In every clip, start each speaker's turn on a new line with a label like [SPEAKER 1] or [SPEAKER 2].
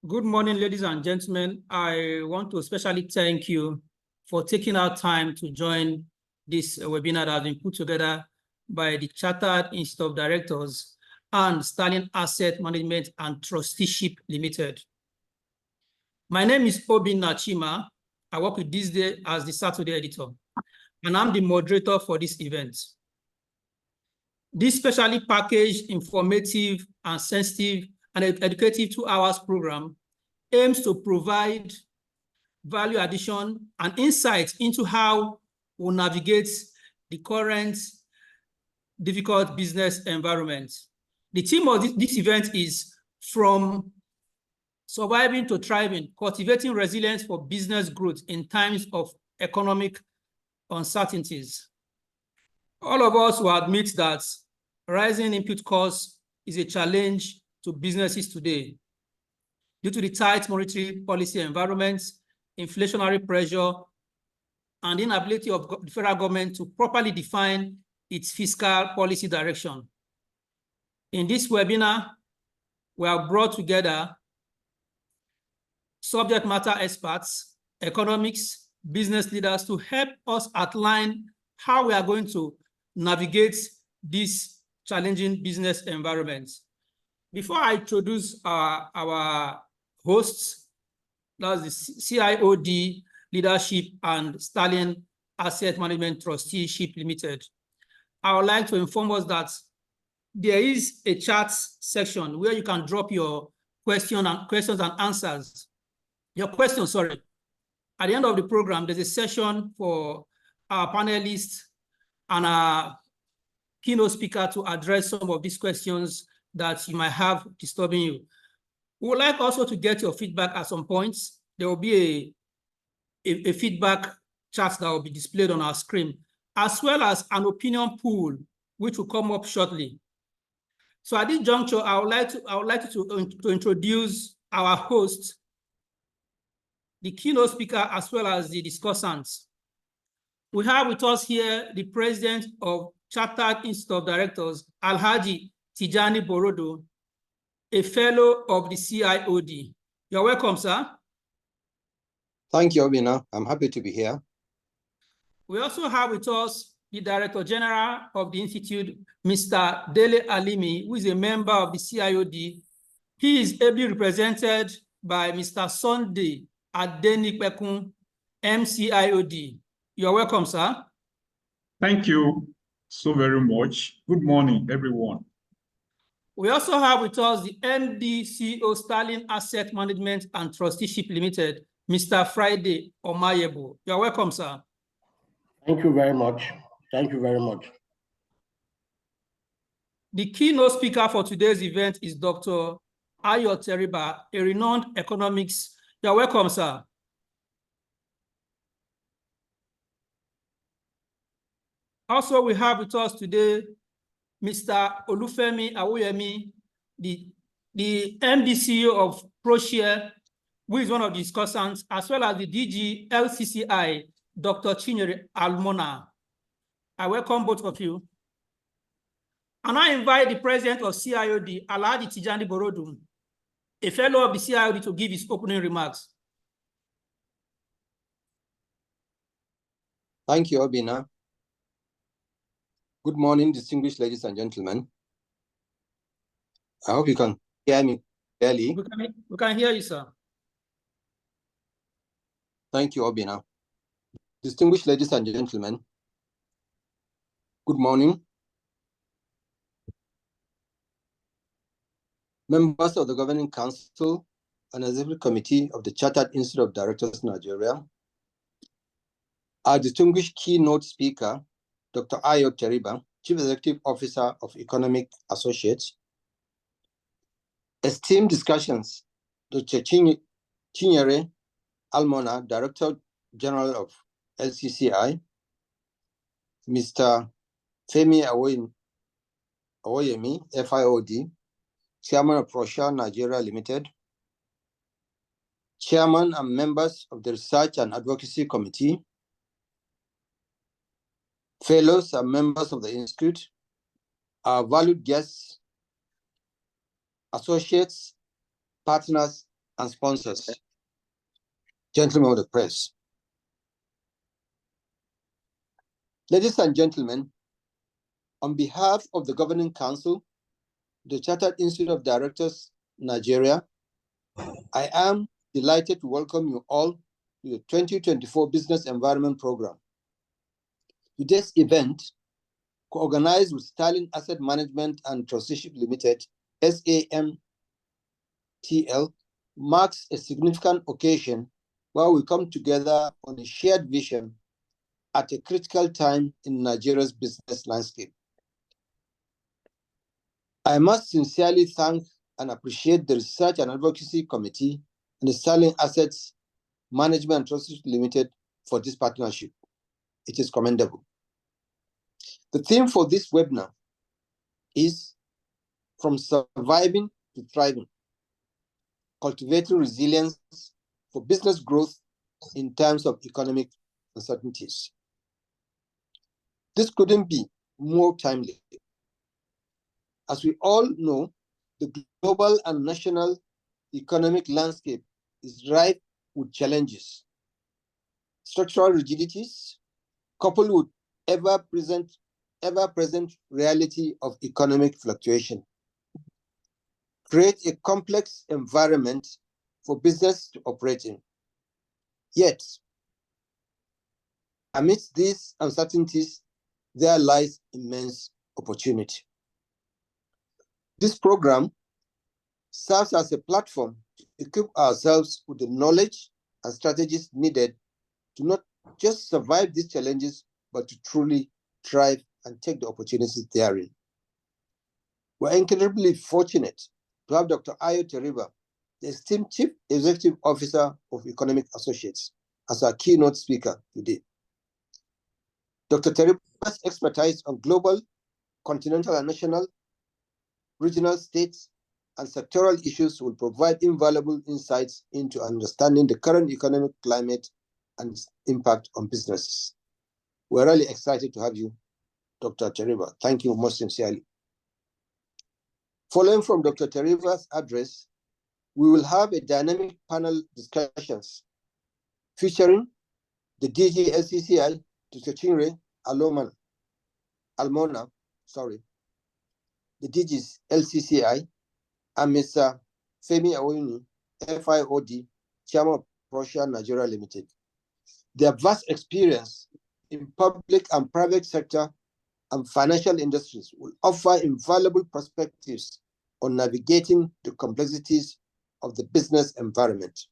[SPEAKER 1] Good morning, ladies and gentlemen. I want to especially thank you for taking our time to join this webinar that has been put together by the Chartered Institute of Directors and Stallion Asset Management and Trusteeship Limited. My name is Obinna Chima. I work with THISDAY as the Saturday editor, and I'm the moderator for this event. This specially packaged, informative, and sensitive and educative 2 hours program aims to provide value addition and insight into how we navigate the current difficult business environment. The theme of this event is From Surviving to Thriving, Cultivating Resilience for Business Growth in Times of Economic Uncertainties. All of us will admit that rising input costs is a challenge to businesses today due to the tight monetary policy environment, inflationary pressure, and inability of the federal government to properly define its fiscal policy direction. In this webinar, we have brought together subject matter experts, economics, business leaders to help us outline how we are going to navigate this challenging business environment. Before I introduce our hosts, that's the CIOD Leadership and Stallion Asset Management Trusteeship Limited, I would like to inform us that there is a chat section where you can drop your questions and answers. Your questions, sorry. At the end of the program, there's a session for our panelists and our keynote speaker to address some of these questions that you might have disturbing you. We would like also to get your feedback at some points. There will be a feedback chart that will be displayed on our screen, as well as an opinion pool, which will come up shortly. So at this juncture, I would like to introduce our host, the keynote speaker, as well as the discussants. We have with us here the president of Chartered Institute of Directors, Alhaji Tijjani Borodo, a fellow of the CIOD. You're welcome, sir.
[SPEAKER 2] Thank you, Obinna. I'm happy to be here.
[SPEAKER 1] We also have with us the Director General of the Institute, Mr. Dele Alimi, who is a member of the CIOD. He is ably represented by Mr. Sunday Adenipekun, MCIOD. You're welcome, sir.
[SPEAKER 3] Thank you so very much. Good morning, everyone.
[SPEAKER 1] We also have with us the MD CEO Stallion Asset Management and Trusteeship Limited, Mr. Friday Omayebu. You're welcome, sir.
[SPEAKER 4] Thank you very much. Thank you very much.
[SPEAKER 1] The keynote speaker for today's event is Dr. Teriba, a renowned economics. You're welcome, sir. Also, we have with us today Mr. Olufemi Awoyemi, the MD CEO of Proshare, who is one of the discussants, as well as the DG LCCI, Dr. Chinyere Almona. I welcome both of you. And I invite the president of CIOD, Alhaji Tijjani Borodo, a fellow of the CIOD, to give his opening remarks.
[SPEAKER 2] Thank you, Obinna. Good morning, distinguished ladies and gentlemen. I hope you can hear me clearly.
[SPEAKER 1] We can hear you, sir.
[SPEAKER 2] Thank you, Obinna. Distinguished ladies and gentlemen, good morning. Members of the Governing Council and Executive Committee of the Chartered Institute of Directors, Nigeria, our distinguished keynote speaker, Dr. Teriba, Chief Executive Officer of Economic Associates, esteemed discussions, Dr. Chinyere Almona, Director General of LCCI, Mr. Femi Awoyemi, F.IoD, Chairman of Proshare Nigeria Limited, Chairman and members of the Research and Advocacy Committee, fellows and members of the Institute, our valued guests, associates, partners, and sponsors, gentlemen of the press. Ladies and gentlemen, on behalf of the Governing Council, the Chartered Institute of Directors, Nigeria, I am delighted to welcome you all to the 2024 Business Environment Program. Today's event, co-organized with Sterling Asset Management and Trusteeship Limited, SAMTL, marks a significant occasion where we come together on a shared vision at a critical time in Nigeria's business landscape. I must sincerely thank and appreciate the Research and Advocacy Committee and the Sterling Assets Management and Trusteeship Limited for this partnership. It is commendable. The theme for this webinar is From Surviving to Thriving, Cultivating Resilience for Business Growth in Times of Economic Uncertainties. This couldn't be more timely. As we all know, the global and national economic landscape is rife with challenges. Structural rigidities, coupled with ever-present reality of economic fluctuation, create a complex environment for business to operate in. Yet, amidst these uncertainties, there lies immense opportunity. This program serves as a platform to equip ourselves with the knowledge and strategies needed to not just survive these challenges, but to truly thrive and take the opportunities therein. We're incredibly fortunate to have Dr. Teriba, the esteemed Chief Executive Officer of Economic Associates, as our keynote speaker today. Dr. Teriba's expertise on global, continental and national, regional, states, and sectoral issues will provide invaluable insights into understanding the current economic climate and its impact on businesses. We're really excited to have you, Dr. Teriba. Thank you most sincerely. Following from Dr. Teriba's address, we will have a dynamic panel discussions featuring the DG LCCI, Dr. Chinyere, Almona, the DG's LCCI, and Mr. Olufemi, F.IoD, Chairman of Proshare Nigeria Limited. Their vast experience in public and private sector and financial industries will offer invaluable perspectives on navigating the complexities of the business environment.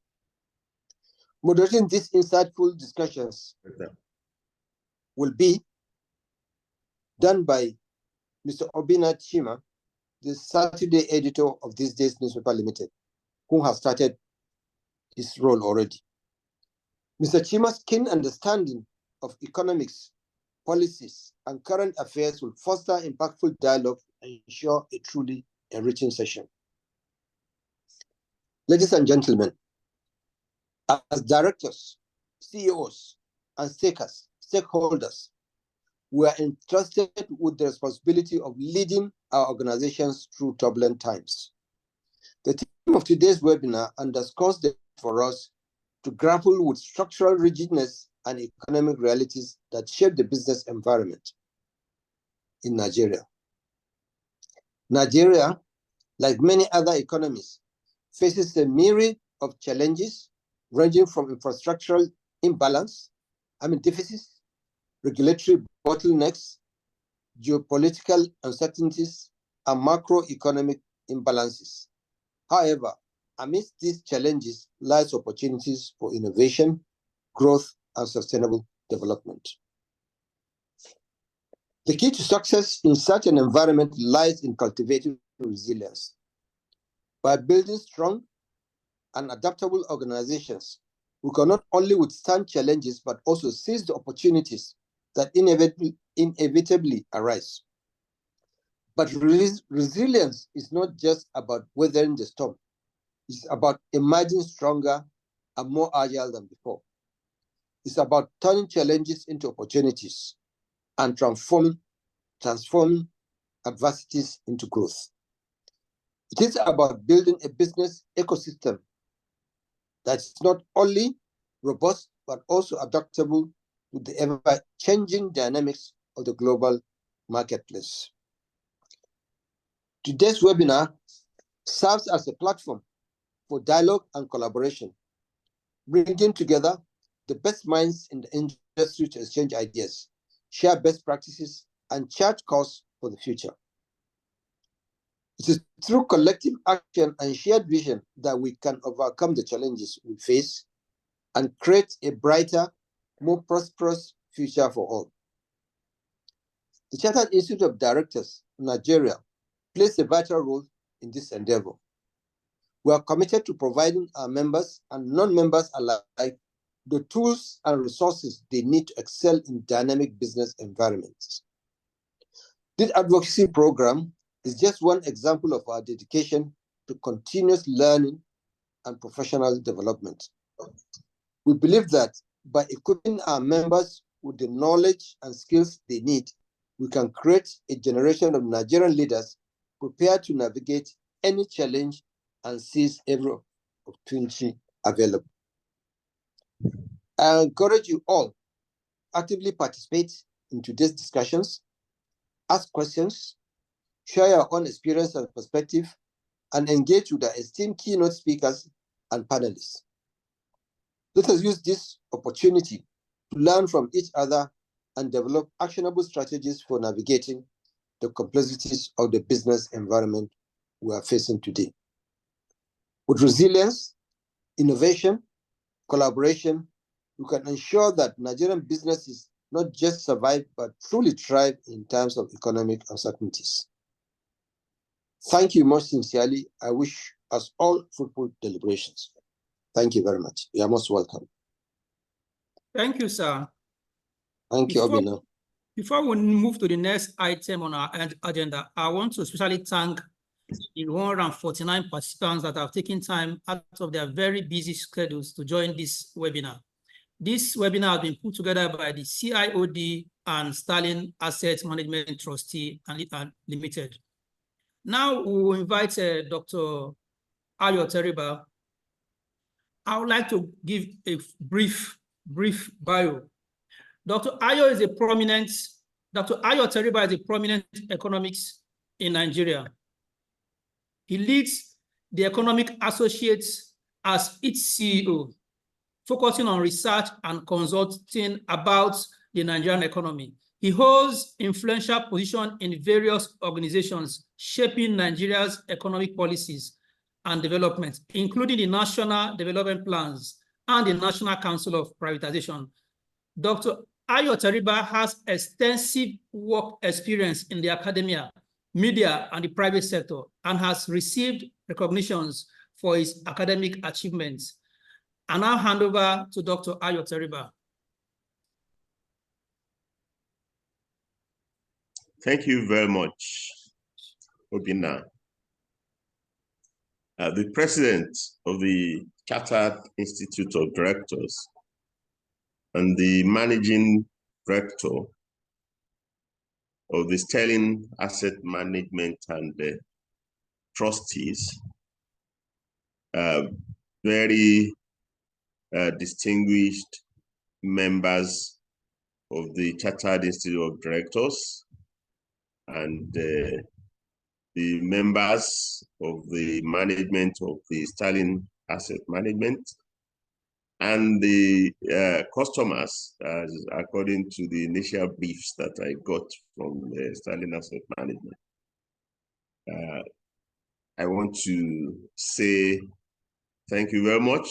[SPEAKER 2] Moderating these insightful discussions will be done by Mr. Obinna Chima, the Saturday editor of THISDAY Newspaper Limited, who has started his role already. Mr. Chima's keen understanding of economics, policies, and current affairs will foster impactful dialogue and ensure a truly enriching session. Ladies and gentlemen, as directors, CEOs, and stakeholders, we are entrusted with the responsibility of leading our organizations through turbulent times. The theme of today's webinar underscores the need for us to grapple with structural rigidness and economic realities that shape the business environment in Nigeria. Nigeria, like many other economies, faces a myriad of challenges ranging from infrastructural deficits, regulatory bottlenecks, geopolitical uncertainties, and macroeconomic imbalances. However, amidst these challenges lies opportunities for innovation, growth, and sustainable development. The key to success in such an environment lies in cultivating resilience. By building strong and adaptable organizations, we can not only withstand challenges, but also seize the opportunities that inevitably arise. But resilience is not just about weathering the storm. It's about emerging stronger and more agile than before. It's about turning challenges into opportunities and transforming adversities into growth. It is about building a business ecosystem that's not only robust, but also adaptable to the ever-changing dynamics of the global marketplace. Today's webinar serves as a platform for dialogue and collaboration, bringing together the best minds in the industry to exchange ideas, share best practices, and chart course for the future. It is through collective action and shared vision that we can overcome the challenges we face and create a brighter, more prosperous future for all. The Chartered Institute of Directors, Nigeria, plays a vital role in this endeavor. We are committed to providing our members and non-members alike the tools and resources they need to excel in dynamic business environments. This advocacy program is just one example of our dedication to continuous learning and professional development. We believe that by equipping our members with the knowledge and skills they need, we can create a generation of Nigerian leaders prepared to navigate any challenge and seize every opportunity available. I encourage you all actively participate in today's discussions, ask questions, share your own experience and perspective, and engage with our esteemed keynote speakers and panelists. Let us use this opportunity to learn from each other and develop actionable strategies for navigating the complexities of the business environment we are facing today. With resilience, innovation, collaboration, we can ensure that Nigerian businesses not just survive, but truly thrive in times of economic uncertainties. Thank you most sincerely. I wish us all fruitful deliberations. Thank you very much. You are most welcome.
[SPEAKER 1] Thank you, sir.
[SPEAKER 2] Thank you, Obinna.
[SPEAKER 1] Before we move to the next item on our agenda, I want to especially thank the 149 participants that have taken time out of their very busy schedules to join this webinar. This webinar has been put together by the CIOD and Sterling Asset Management Trustee and Limited. Now we will invite Dr. Ayo Teriba. I would like to give a brief bio. Dr. Ayo Teriba is a prominent economist in Nigeria. He leads the Economic Associates as its CEO, focusing on research and consulting about the Nigerian economy. He holds influential positions in various organizations shaping Nigeria's economic policies and development, including the National Development Plans and the National Council of Privatization. Dr. Ayo Teriba has extensive work experience in the academia, media, and the private sector, and has received recognitions for his academic achievements. I now hand over to Dr. Ayo Teriba.
[SPEAKER 5] Thank you very much, Obinna. The president of the Chartered Institute of Directors and the managing director of the Sterling Asset Management and Trustees, very distinguished members of the Chartered Institute of Directors, and the members of the management of the Sterling Asset Management, and the customers, according to the initial briefs that I got from the Sterling Asset Management. I want to say thank you very much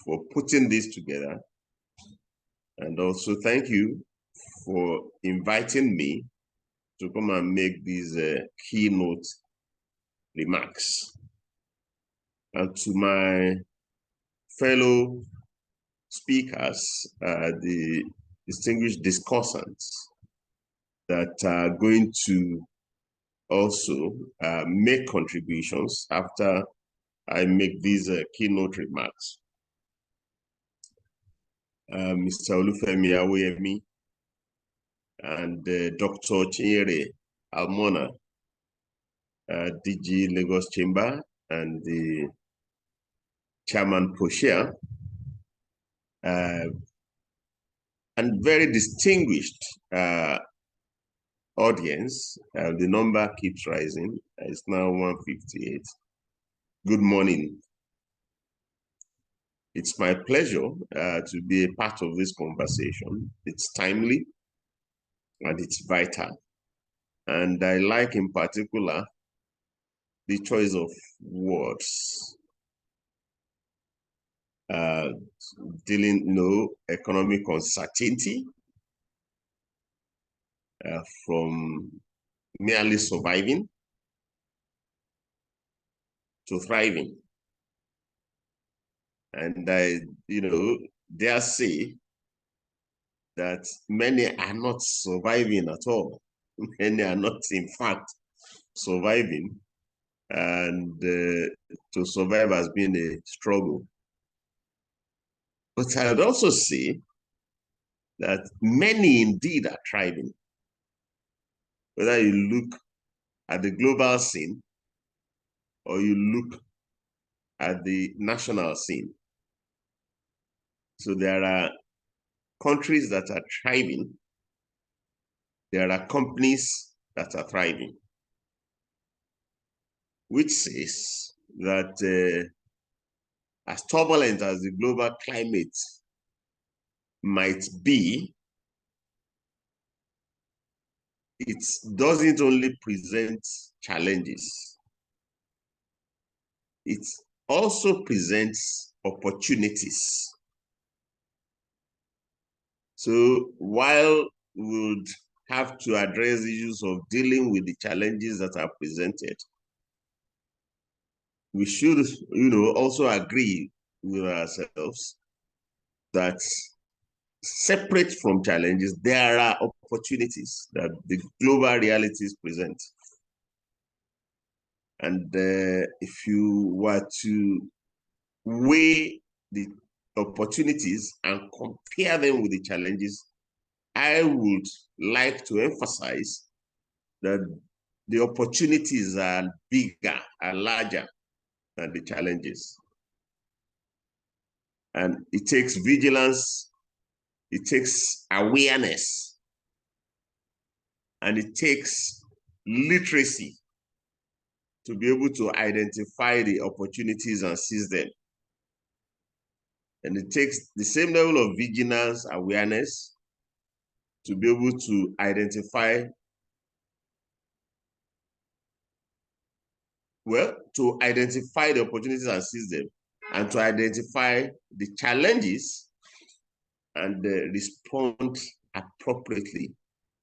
[SPEAKER 5] for putting this together, and also thank you for inviting me to come and make these keynote remarks. And to my fellow speakers, the distinguished discussants that are going to also make contributions after I make these keynote remarks. Mr. Olufemi Awoyemi and Dr. Chinyere, Almona, DG Lagos Chamber, and the Chairman Proshare, and very distinguished audience. The number keeps rising. It's now 158. Good morning. It's my pleasure to be a part of this conversation. It's timely and it's vital. And I like in particular the choice of words. Dealing, economic uncertainty from merely surviving to thriving. And I, dare say that many are not surviving at all. Many are not, in fact, surviving. And to survive has been a struggle. But I would also say that many indeed are thriving. Whether you look at the global scene or you look at the national scene. So there are countries that are thriving. There are companies that are thriving, which says that as turbulent as the global climate might be, it doesn't only present challenges, it also presents opportunities. So while we would have to address issues of dealing with the challenges that are presented, we should, also agree with ourselves that separate from challenges, there are opportunities that the global realities present. And if you were to weigh the opportunities and compare them with the challenges, I would like to emphasize that the opportunities are bigger and larger than the challenges. And it takes vigilance, it takes awareness, and it takes literacy to be able to identify the opportunities and seize them. And it takes the same level of vigilance, awareness, to be able to identify, the opportunities and seize them, and to identify the challenges and respond appropriately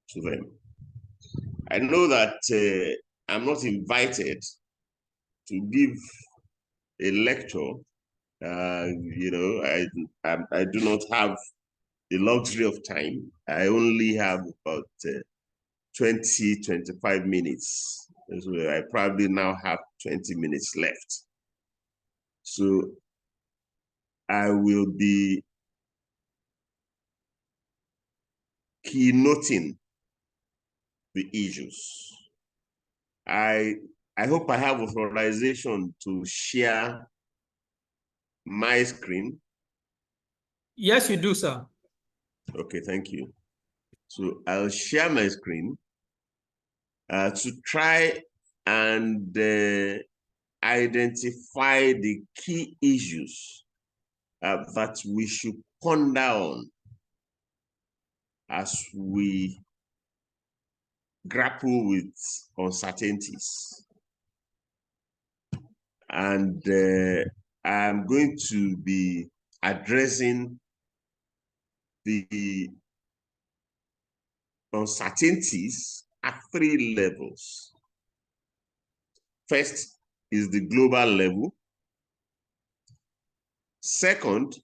[SPEAKER 5] to them. I know that I'm not invited to give a lecture. I do not have the luxury of time. I only have about 20-25 minutes. So I probably now have 20 minutes left. So I will be keynoting the issues. I hope I have authorization to share my screen.
[SPEAKER 1] Yes, you do, sir.
[SPEAKER 5] Okay, thank you. So I'll share my screen to try and identify the key issues that we should ponder on as we grapple with uncertainties. And I'm going to be addressing the uncertainties at 3 levels. First is the global level. Second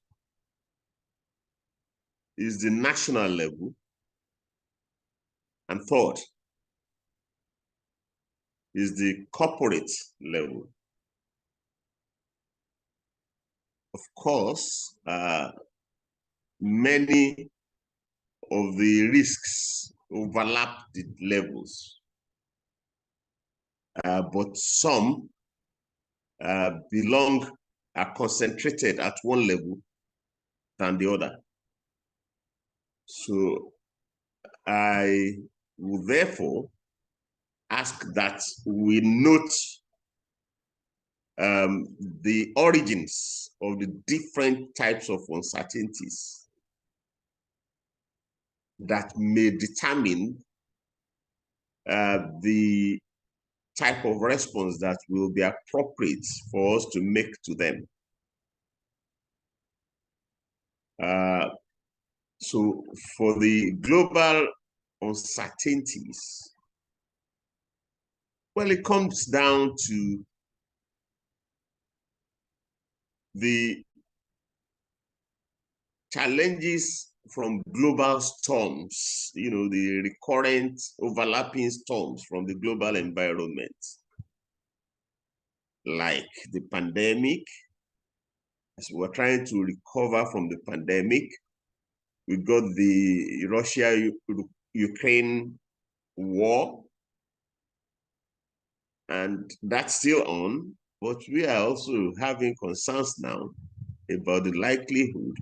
[SPEAKER 5] is the national level. And third is the corporate level. Of course, many of the risks overlap the levels, but some belong are concentrated at one level than the other. So I will therefore ask that we note the origins of the different types of uncertainties that may determine the type of response that will be appropriate for us to make to them. So for the global uncertainties, well, it comes down to the challenges from global storms, the recurrent overlapping storms from the global environment, like the pandemic. As we're trying to recover from the pandemic, we got the Russia-Ukraine war, and that's still on, but we are also having concerns now about the likelihood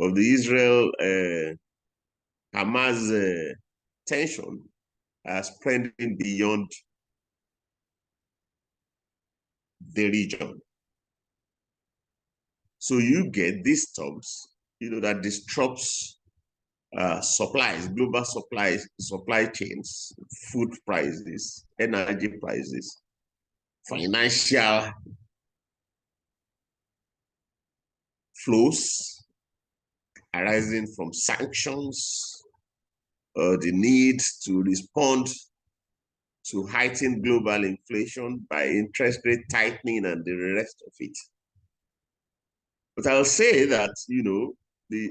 [SPEAKER 5] of the Israel-Hamas tension spreading beyond the region. So you get these storms, that disrupts supplies, global supply chains, food prices, energy prices, financial flows arising from sanctions, the need to respond to heightened global inflation by interest rate tightening and the rest of it. But I'll say that,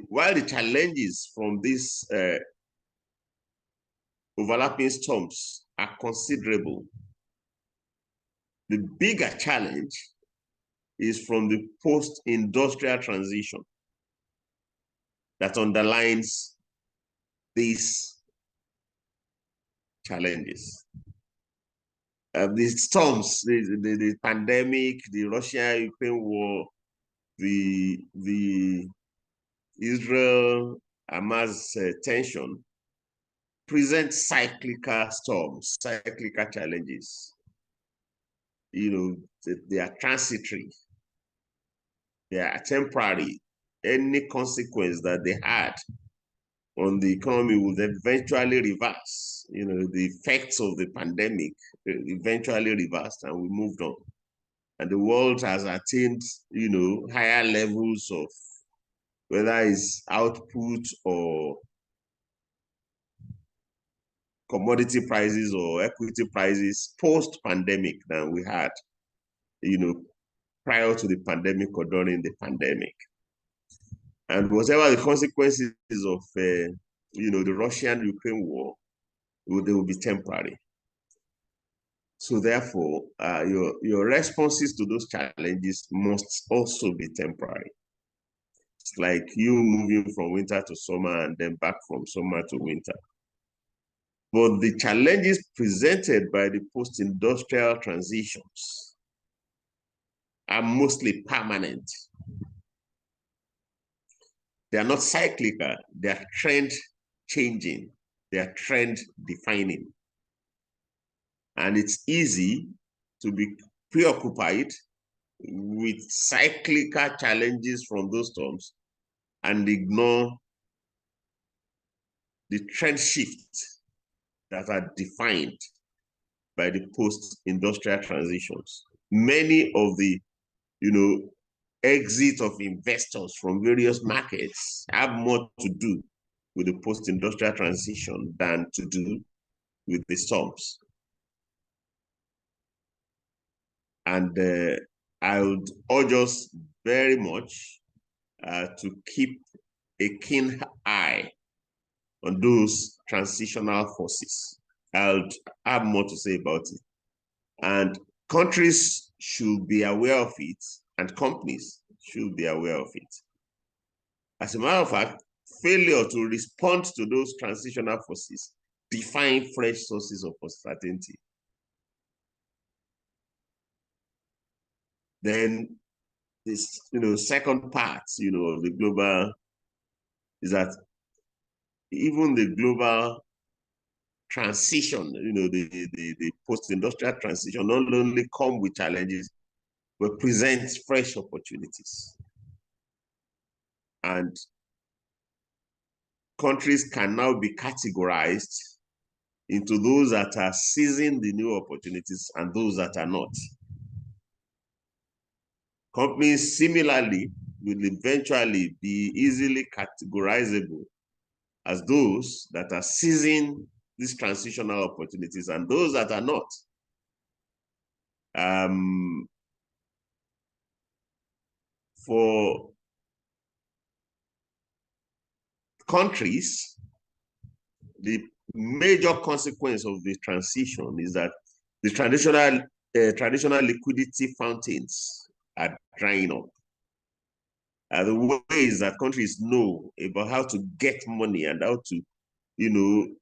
[SPEAKER 5] while the challenges from these overlapping storms are considerable, the bigger challenge is from the post-industrial transition that underlines these challenges. The storms, the pandemic, the Russia-Ukraine war, the Israel-Hamas tension present cyclical storms, cyclical challenges. They are transitory, they are temporary. Any consequence that they had on the economy will eventually reverse. The effects of the pandemic eventually reversed, and we moved on. And the world has attained, higher levels of whether it's output or commodity prices or equity prices post-pandemic than we had, prior to the pandemic or during the pandemic. And whatever the consequences of, the Russian-Ukraine war, they will be temporary. So therefore, your responses to those challenges must also be temporary. It's like you moving from winter to summer and then back from summer to winter. But the challenges presented by the post-industrial transitions are mostly permanent. They are not cyclical, they are trend changing, they are trend defining. And it's easy to be preoccupied with cyclical challenges from those storms and ignore the trend shifts that are defined by the post-industrial transitions. Many of the, exit of investors from various markets have more to do with the post-industrial transition than to do with the storms. And I would urge us very much to keep a keen eye on those transitional forces. I'll have more to say about it. And countries should be aware of it, and companies should be aware of it. As a matter of fact, failure to respond to those transitional forces define fresh sources of uncertainty. Then this, second part, of the global is that even the global transition, the post-industrial transition not only come with challenges, but presents fresh opportunities. And countries can now be categorized into those that are seizing the new opportunities and those that are not. Companies similarly will eventually be easily categorizable as those that are seizing these transitional opportunities and those that are not. For countries, the major consequence of the transition is that the traditional liquidity fountains are drying up. The ways that countries know about how to get money and how to,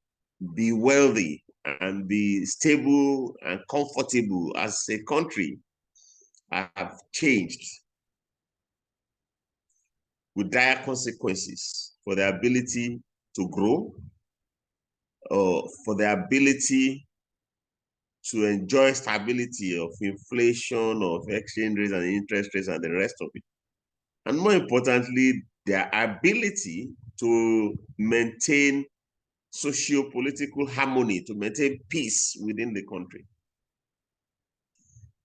[SPEAKER 5] be wealthy and be stable and comfortable as a country have changed, with dire consequences for their ability to grow, or for their ability to enjoy stability of inflation, of exchange rates and interest rates and the rest of it. And more importantly, their ability to maintain socio-political harmony, to maintain peace within the country.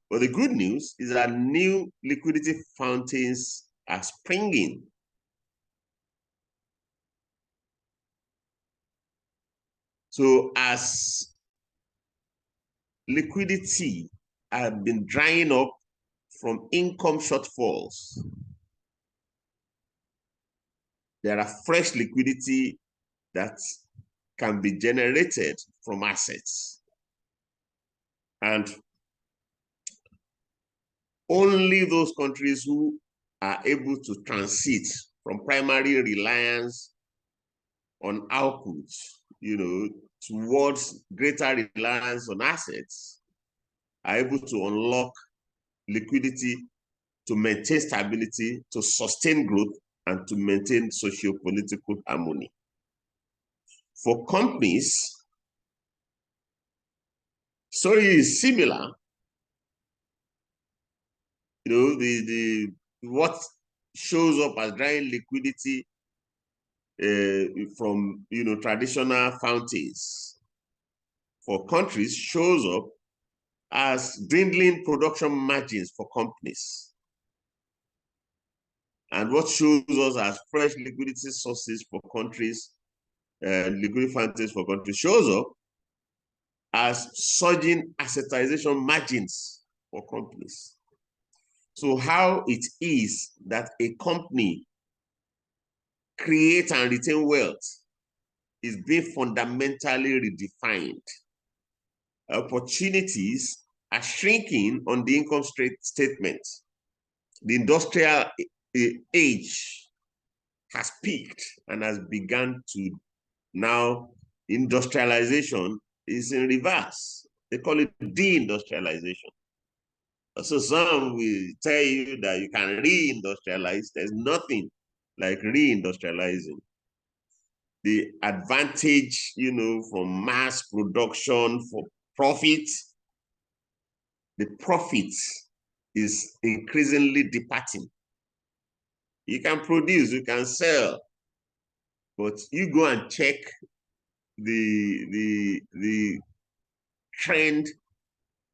[SPEAKER 5] But the good news is that new liquidity fountains are springing. So as liquidity has been drying up from income shortfalls, there are fresh liquidity that can be generated from assets. And only those countries who are able to transit from primary reliance on outputs, towards greater reliance on assets, are able to unlock liquidity to maintain stability, to sustain growth, and to maintain socio-political harmony. For companies, story is similar. What shows up as drying liquidity from traditional fountains for countries shows up as dwindling production margins for companies. And what shows us as fresh liquidity sources for countries, liquidity fountains for countries, shows up as surging assetization margins for companies. So how it is that a company creates and retains wealth is being fundamentally redefined. Opportunities are shrinking on the income statement. The industrial age has peaked and has begun to now, industrialization is in reverse. They call it deindustrialization. So some will tell you that you can reindustrialize. There's nothing like reindustrializing. The advantage, from mass production for profit, the profit is increasingly departing. You can produce, you can sell, but you go and check the trend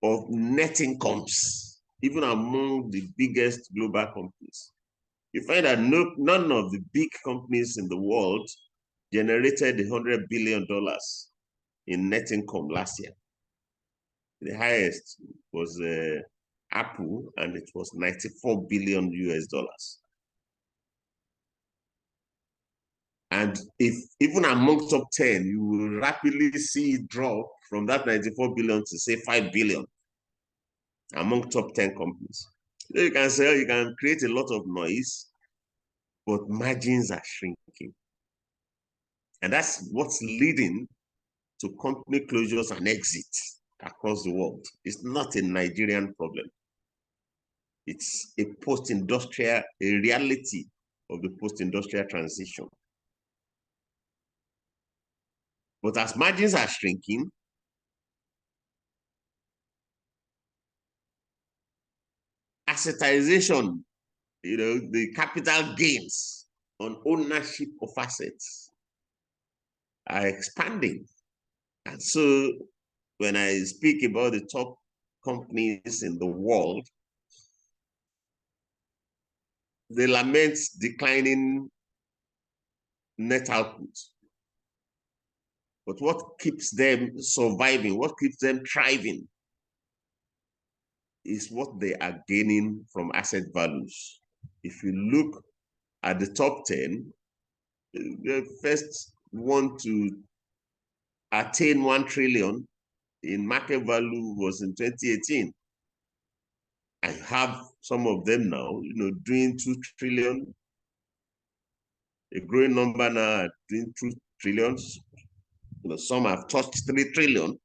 [SPEAKER 5] of net incomes, even among the biggest global companies. You find that none of the big companies in the world generated $100 billion in net income last year. The highest was Apple, and it was $94 billion US. And if even among top 10, you will rapidly see it drop from that 94 billion to say 5 billion among top 10 companies. So you can say you can create a lot of noise, but margins are shrinking. And that's what's leading to company closures and exits across the world. It's not a Nigerian problem. It's a post-industrial, a reality of the post-industrial transition. But as margins are shrinking, assetization, the capital gains on ownership of assets are expanding. And so when I speak about the top companies in the world, they lament declining net output. But what keeps them surviving, what keeps them thriving, is what they are gaining from asset values. If you look at the top 10, the first one to attain 1 trillion in market value was in 2018. I have some of them now, doing 2 trillion, a growing number now doing 2 trillions. Some have touched 3 trillion,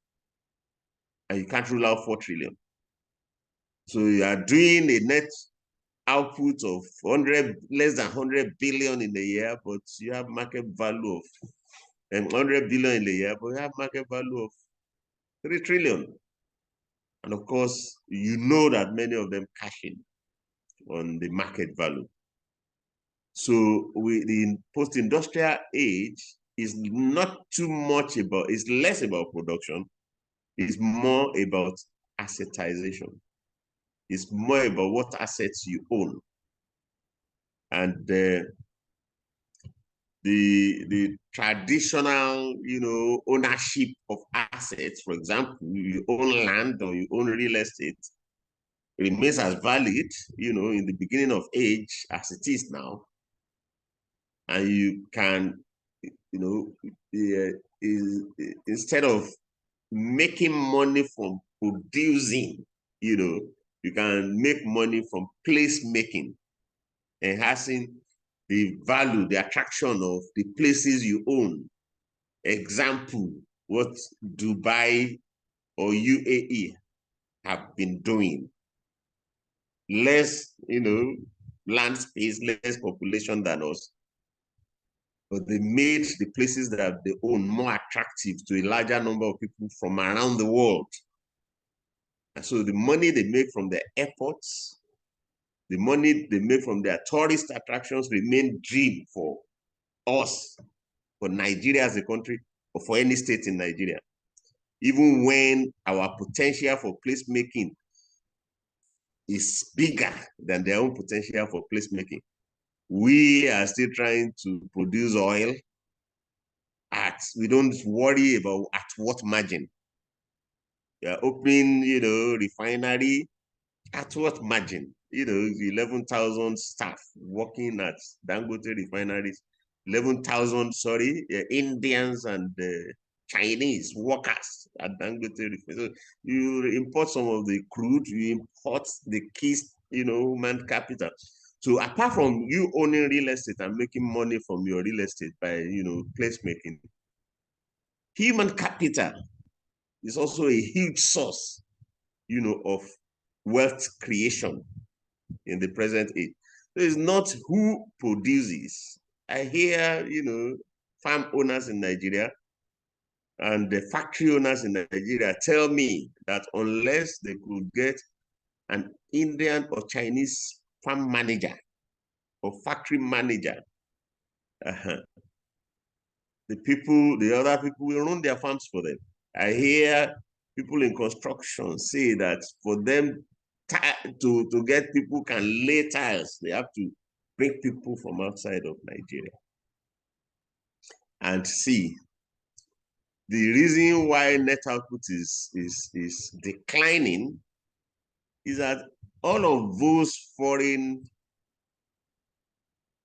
[SPEAKER 5] and you can't rule out 4 trillion. So you are doing a net output of less than 100 billion in a year, but you have market value of 100 billion in a year, but you have market value of 3 trillion. And of course, you know that many of them cash in on the market value. So the post-industrial age is not too much about, it's less about production, it's more about assetization. It's more about what assets you own. And the traditional, ownership of assets, for example, you own land or you own real estate, remains as valid, in the beginning of age as it is now. And you can, instead of making money from producing, you can make money from placemaking, enhancing the value, the attraction of the places you own. Example, what Dubai or UAE have been doing. Less, land space, less population than us. But they made the places that they own more attractive to a larger number of people from around the world. And so the money they make from the airports, the money they make from their tourist attractions remain dream for us, for Nigeria as a country, or for any state in Nigeria. Even when our potential for placemaking is bigger than their own potential for placemaking, we are still trying to produce oil we don't worry about at what margin. We are opening, refinery at what margin? 11,000 staff working at Dangote refineries, 11,000, Indians and Chinese workers at Dangote refineries. So you import some of the crude, you import the key, human capital. So apart from you owning real estate and making money from your real estate by, placemaking, human capital is also a huge source, of wealth creation in the present age. So it's not who produces. I hear, farm owners in Nigeria and the factory owners in Nigeria tell me that unless they could get an Indian or Chinese farm manager or factory manager, the other people will run their farms for them. I hear people in construction say that for them to get people who can lay tiles, they have to bring people from outside of Nigeria. And see, the reason why net output is declining is that all of those foreign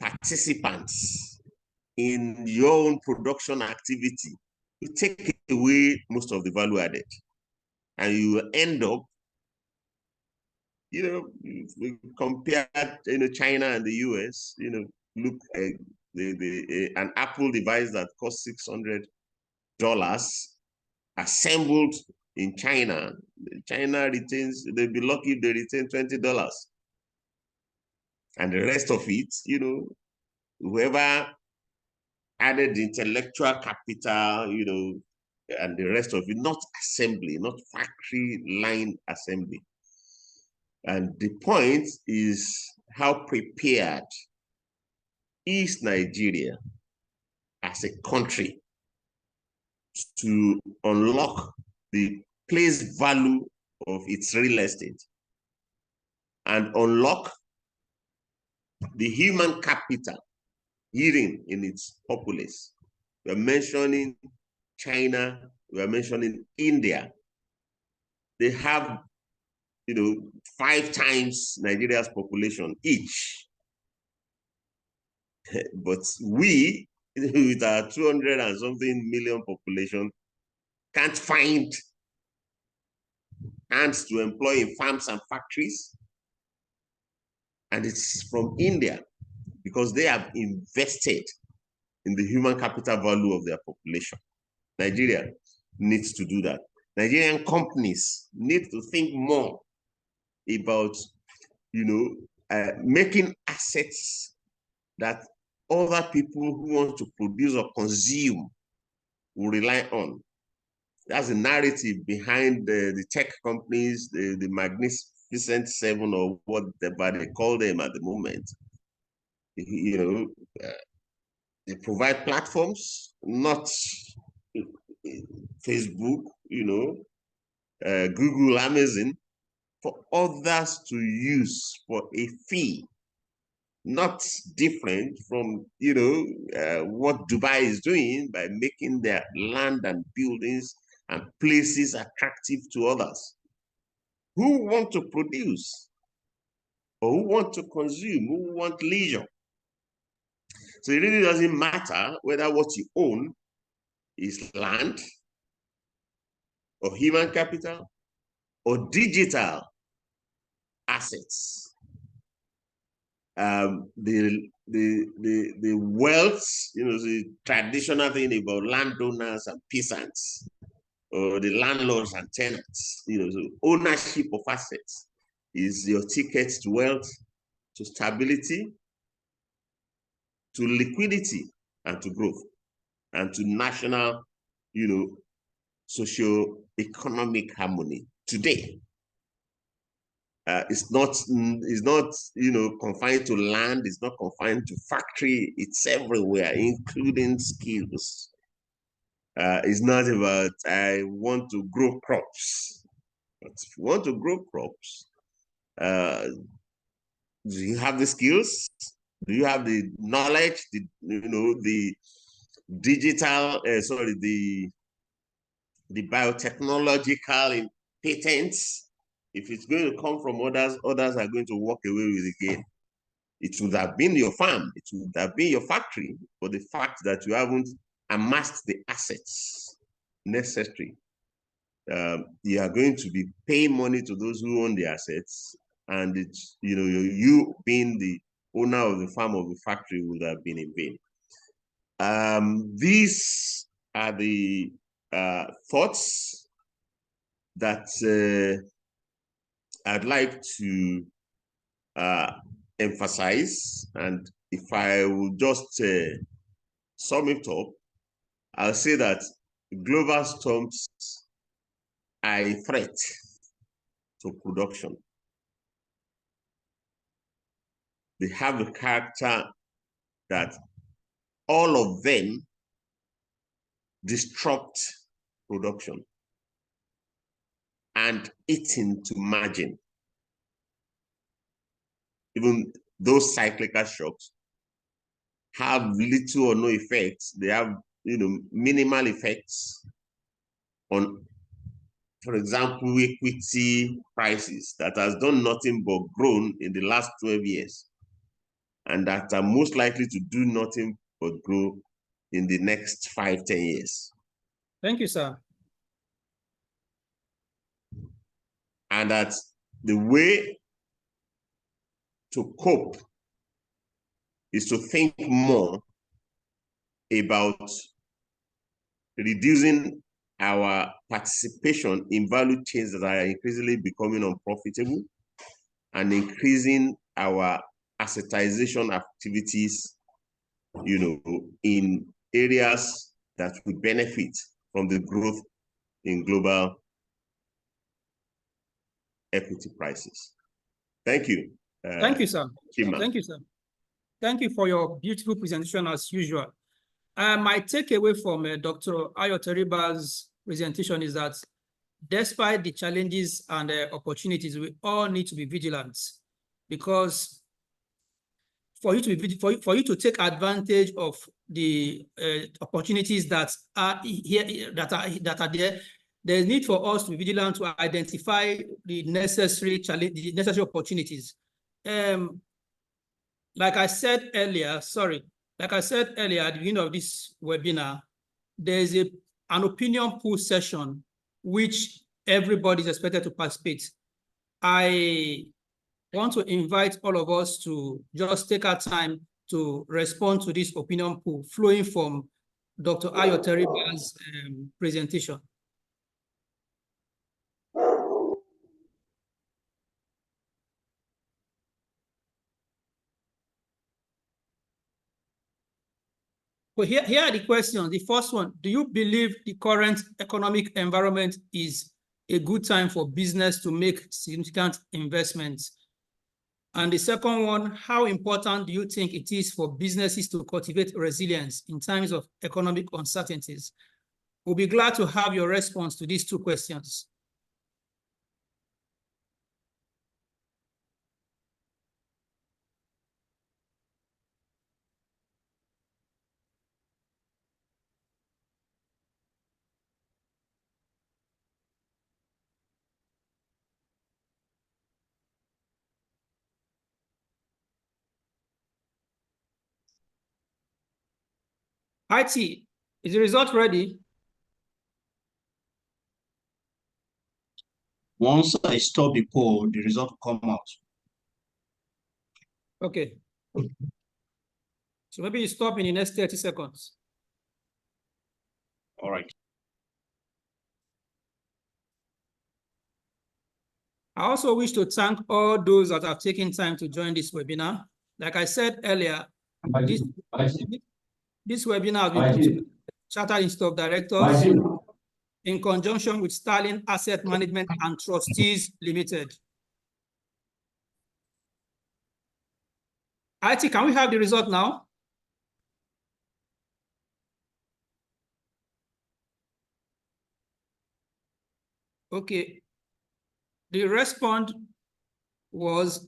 [SPEAKER 5] participants in your own production activity, you take away most of the value added. And you will end up, we compare, China and the US, look at an Apple device that costs $600 assembled in China. China retains, they'll be lucky if they retain $20. And the rest of it, whoever added the intellectual capital, and the rest of it, not assembly, not factory line assembly. And the point is, how prepared is Nigeria as a country to unlock the place value of its real estate and unlock the human capital hidden in its populace? We're mentioning China, we're mentioning India. They have, 5 times Nigeria's population each. But we, with our 200 and something million population, can't find hands to employ in farms and factories. And it's from India, because they have invested in the human capital value of their population. Nigeria needs to do that. Nigerian companies need to think more about, making assets that other people who want to produce or consume will rely on. That's the narrative behind the tech companies, the Magnificent Seven, or whatever they call them at the moment. They provide platforms, not Facebook, Google, Amazon, for others to use for a fee. Not different from, what Dubai is doing by making their land and buildings and places attractive to others who want to produce or who want to consume, who want leisure. So it really doesn't matter whether what you own is land or human capital or digital assets. The wealth, the traditional thing about landowners and peasants, or the landlords and tenants, so ownership of assets is your ticket to wealth, to stability, to liquidity, and to growth, and to national, socio-economic harmony today. It's not confined to land. It's not confined to factory. It's everywhere, including skills. It's not about, I want to grow crops. But if you want to grow crops, do you have the skills? Do you have the knowledge? The digital, the biotechnological patents? If it's going to come from others, others are going to walk away with the gain. It would have been your farm, it would have been your factory, but the fact that you haven't amassed the assets necessary, you are going to be paying money to those who own the assets, and it's, you being the owner of the farm or the factory would have been in vain. These are the thoughts that I'd like to emphasize, and if I will just sum it up, I'll say that global storms are a threat to production. They have the character that all of them disrupt production and eat into margin. Even those cyclical shocks have little or no effects. They have, minimal effects on, for example, equity prices that has done nothing but grown in the last 12 years, and that are most likely to do nothing but grow in the next 5-10 years.
[SPEAKER 1] Thank you, sir.
[SPEAKER 5] And that the way to cope is to think more about reducing our participation in value chains that are increasingly becoming unprofitable, and increasing our assetization activities, in areas that will benefit from the growth in global equity prices. Thank you.
[SPEAKER 1] Thank you, sir.
[SPEAKER 5] Chima.
[SPEAKER 1] Thank you, sir. Thank you for your beautiful presentation as usual. My takeaway from Dr. Ayo Teriba's presentation is that despite the challenges and opportunities, we all need to be vigilant, because for you to take advantage of the opportunities that are here, that are there, there's need for us to be vigilant to identify the necessary opportunities. Like I said earlier at the beginning of this webinar, there's an opinion pool session which everybody is expected to participate. I want to invite all of us to just take our time to respond to this opinion pool flowing from Dr. Ayo Teriba's presentation. Well, here are the questions. The first one, do you believe the current economic environment is a good time for business to make significant investments? And the second one, how important do you think it is for businesses to cultivate resilience in times of economic uncertainties? We'll be glad to have your response to these two questions. IT, is the result ready?
[SPEAKER 6] Once I stop the poll, the result will come out.
[SPEAKER 1] Okay. So maybe you stop in the next 30 seconds.
[SPEAKER 6] All right.
[SPEAKER 1] I also wish to thank all those that have taken time to join this webinar. Like I said earlier, this webinar has been put to the Chartered Institute of Directors in conjunction with Sterling Asset Management and Trustees Limited. IT, can we have the result now? Okay. The response was,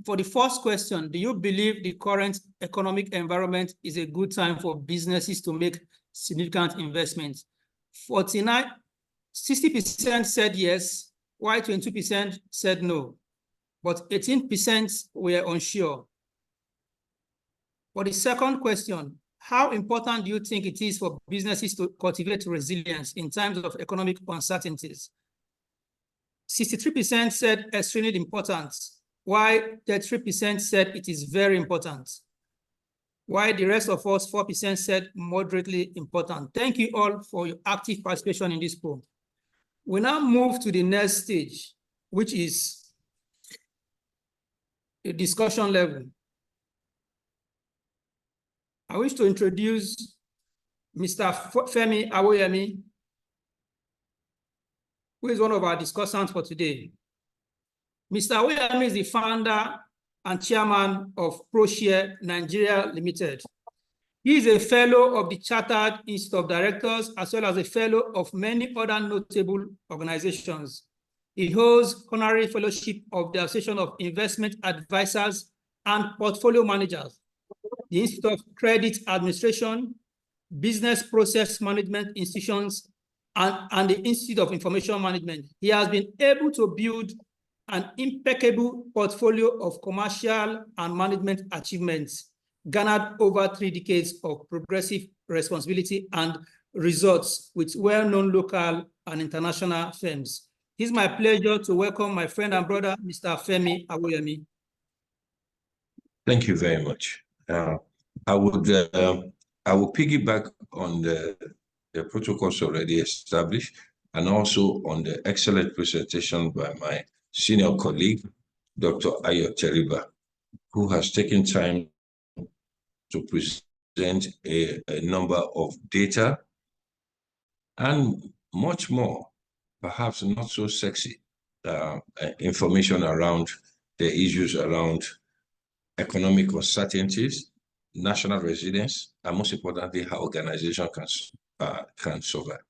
[SPEAKER 1] for the first question, do you believe the current economic environment is a good time for businesses to make significant investments? 60% said yes, while 22% said no, but 18% were unsure. For the second question, how important do you think it is for businesses to cultivate resilience in times of economic uncertainties? 63% said extremely important, while 33% said it is very important, while the rest of us, 4%, said moderately important. Thank you all for your active participation in this poll. We now move to the next stage, which is a discussion level. I wish to introduce Mr. Femi Awoyemi, who is one of our discussants for today. Mr. Awoyemi is the founder and chairman of Proshare Nigeria Limited. He is a fellow of the Chartered Institute of Directors, as well as a fellow of many other notable organizations. He holds honorary fellowship of the Association of Investment Advisors and Portfolio Managers, the Institute of Credit Administration, Business Process Management Institutions, and the Institute of Information Management. He has been able to build an impeccable portfolio of commercial and management achievements, garnered over 3 decades of progressive responsibility and results with well-known local and international firms. It's my pleasure to welcome my friend and brother, Mr. Femi Awoyemi.
[SPEAKER 7] Thank you very much. I will piggyback on the protocols already established, and also on the excellent presentation by my senior colleague, Dr. Ayo Teriba, who has taken time to present a number of data and much more, perhaps not so sexy, information around the issues around economic uncertainties, national resilience, and most importantly, how organizations can survive.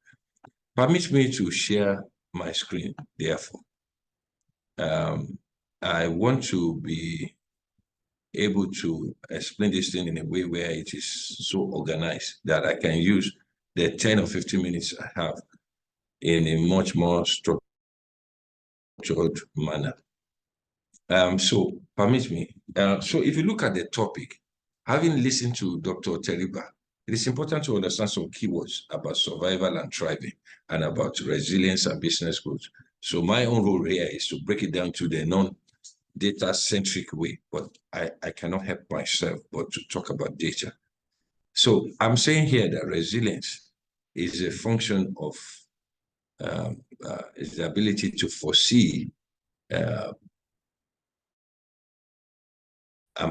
[SPEAKER 7] Permit me to share my screen, therefore. I want to be able to explain this thing in a way where it is so organized that I can use the 10 or 15 minutes I have in a much more structured manner. So permit me. So if you look at the topic, having listened to Dr. Teriba, it is important to understand some keywords about survival and thriving and about resilience and business growth. So my own role here is to break it down to the non-data-centric way, but I cannot help myself but to talk about data. So I'm saying here that resilience is a function of is the ability to foresee and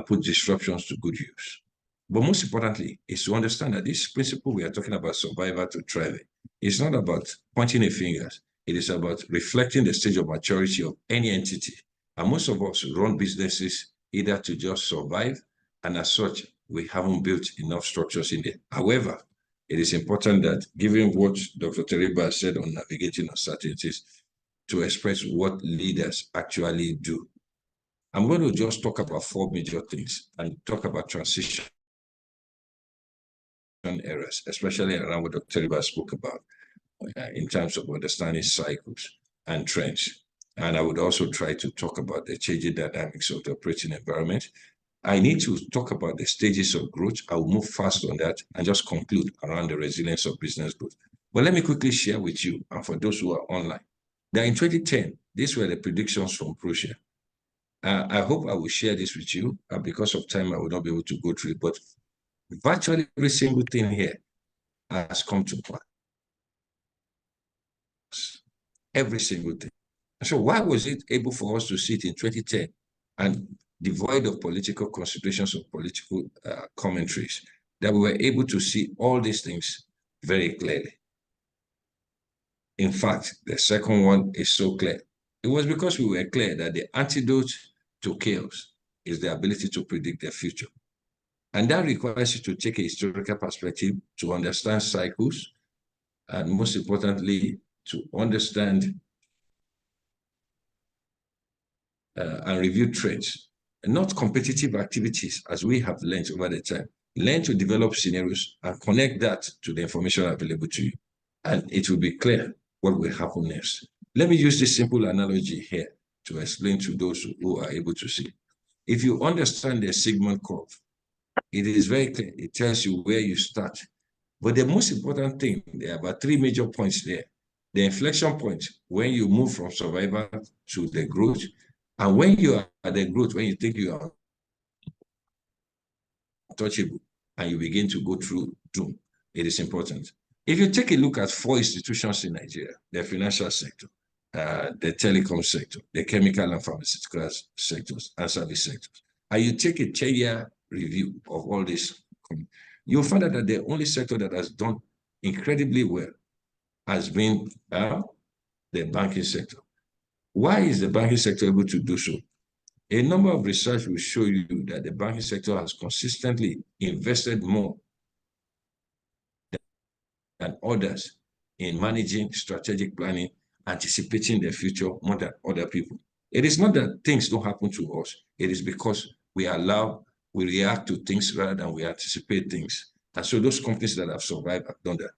[SPEAKER 7] put disruptions to good use. But most importantly, is to understand that this principle we are talking about, survival to thriving, is not about pointing a finger. It is about reflecting the stage of maturity of any entity. And most of us run businesses either to just survive, and as such, we haven't built enough structures in there. However, it is important that, given what Dr. Teriba said on navigating uncertainties, to express what leaders actually do. I'm going to just talk about 4 major things and talk about transition errors, especially around what Dr. Teriba spoke about in terms of understanding cycles and trends. And I would also try to talk about the changing dynamics of the operating environment. I need to talk about the stages of growth. I will move fast on that and just conclude around the resilience of business growth. But let me quickly share with you, and for those who are online, that in 2010, these were the predictions from Proshare. I hope I will share this with you, and because of time, I will not be able to go through it, but virtually every single thing here has come to pass. Every single thing. So why was it able for us to see it in 2010 and devoid of political considerations or political commentaries, that we were able to see all these things very clearly? In fact, the second one is so clear. It was because we were clear that the antidote to chaos is the ability to predict the future. And that requires you to take a historical perspective to understand cycles, and most importantly, to understand and review trends, and not competitive activities, as we have learned over the time. Learn to develop scenarios and connect that to the information available to you. And it will be clear what will happen next. Let me use this simple analogy here to explain to those who are able to see. If you understand the Sigma curve, it is very clear. It tells you where you start. But the most important thing, there are about 3 major points there. The inflection point, when you move from survival to the growth, and when you are at the growth, when you think you are untouchable and you begin to go through doom, it is important. If you take a look at 4 institutions in Nigeria, the financial sector, the telecom sector, the chemical and pharmaceutical sectors, and service sectors, and you take a 10-year review of all this, you'll find out that the only sector that has done incredibly well has been the banking sector. Why is the banking sector able to do so? A number of research will show you that the banking sector has consistently invested more than others in managing strategic planning, anticipating the future more than other people. It is not that things don't happen to us. It is because we react to things rather than we anticipate things. And so those companies that have survived have done that.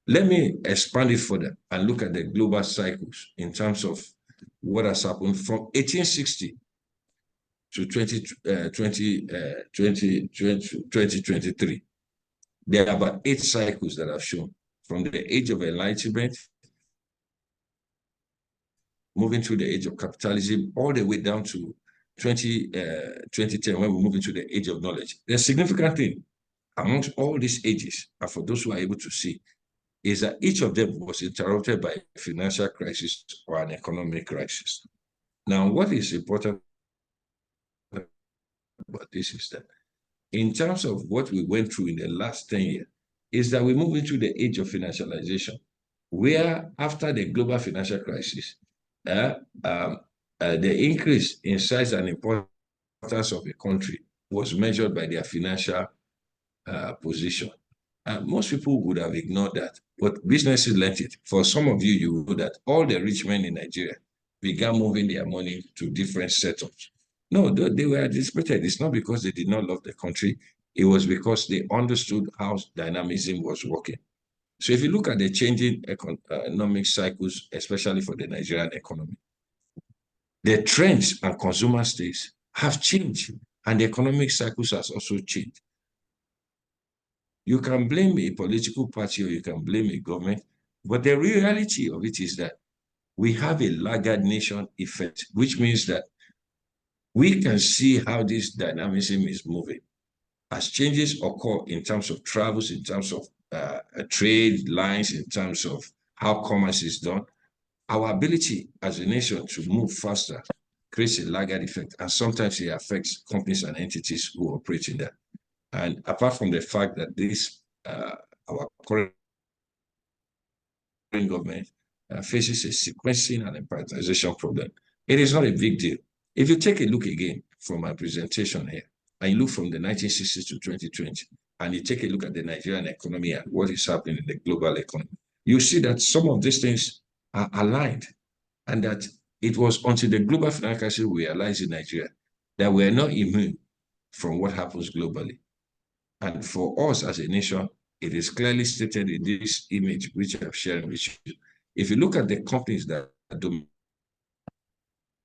[SPEAKER 7] Let me expand it further and look at the global cycles in terms of what has happened from 1860 to 2023. There are about 8 cycles that are shown, from the age of enlightenment, moving through the age of capitalism, all the way down to 2010, when we move into the age of knowledge. The significant thing amongst all these ages, and for those who are able to see, is that each of them was interrupted by a financial crisis or an economic crisis. Now, what is important about this is that in terms of what we went through in the last 10 years, is that we move into the age of financialization, where after the global financial crisis, the increase in size and importance of a country was measured by their financial position. Most people would have ignored that, but businesses learned it. For some of you, you know that all the rich men in Nigeria began moving their money to different setups. No, they were anticipated. It's not because they did not love the country. It was because they understood how dynamism was working. So if you look at the changing economic cycles, especially for the Nigerian economy, the trends and consumer states have changed, and the economic cycles has also changed. You can blame a political party or you can blame a government, but the reality of it is that we have a laggard nation effect, which means that we can see how this dynamism is moving. As changes occur in terms of travels, in terms of trade lines, in terms of how commerce is done, our ability as a nation to move faster creates a laggard effect, and sometimes it affects companies and entities who operate in that. And apart from the fact that this, our current government faces a sequencing and a prioritization problem, it is not a big deal. If you take a look again from my presentation here, and you look from the 1960s to 2020, and you take a look at the Nigerian economy and what is happening in the global economy, you see that some of these things are aligned, and that it was until the global financial crisis we realized in Nigeria that we are not immune from what happens globally. And for us as a nation, it is clearly stated in this image, which I've shared with you. If you look at the companies that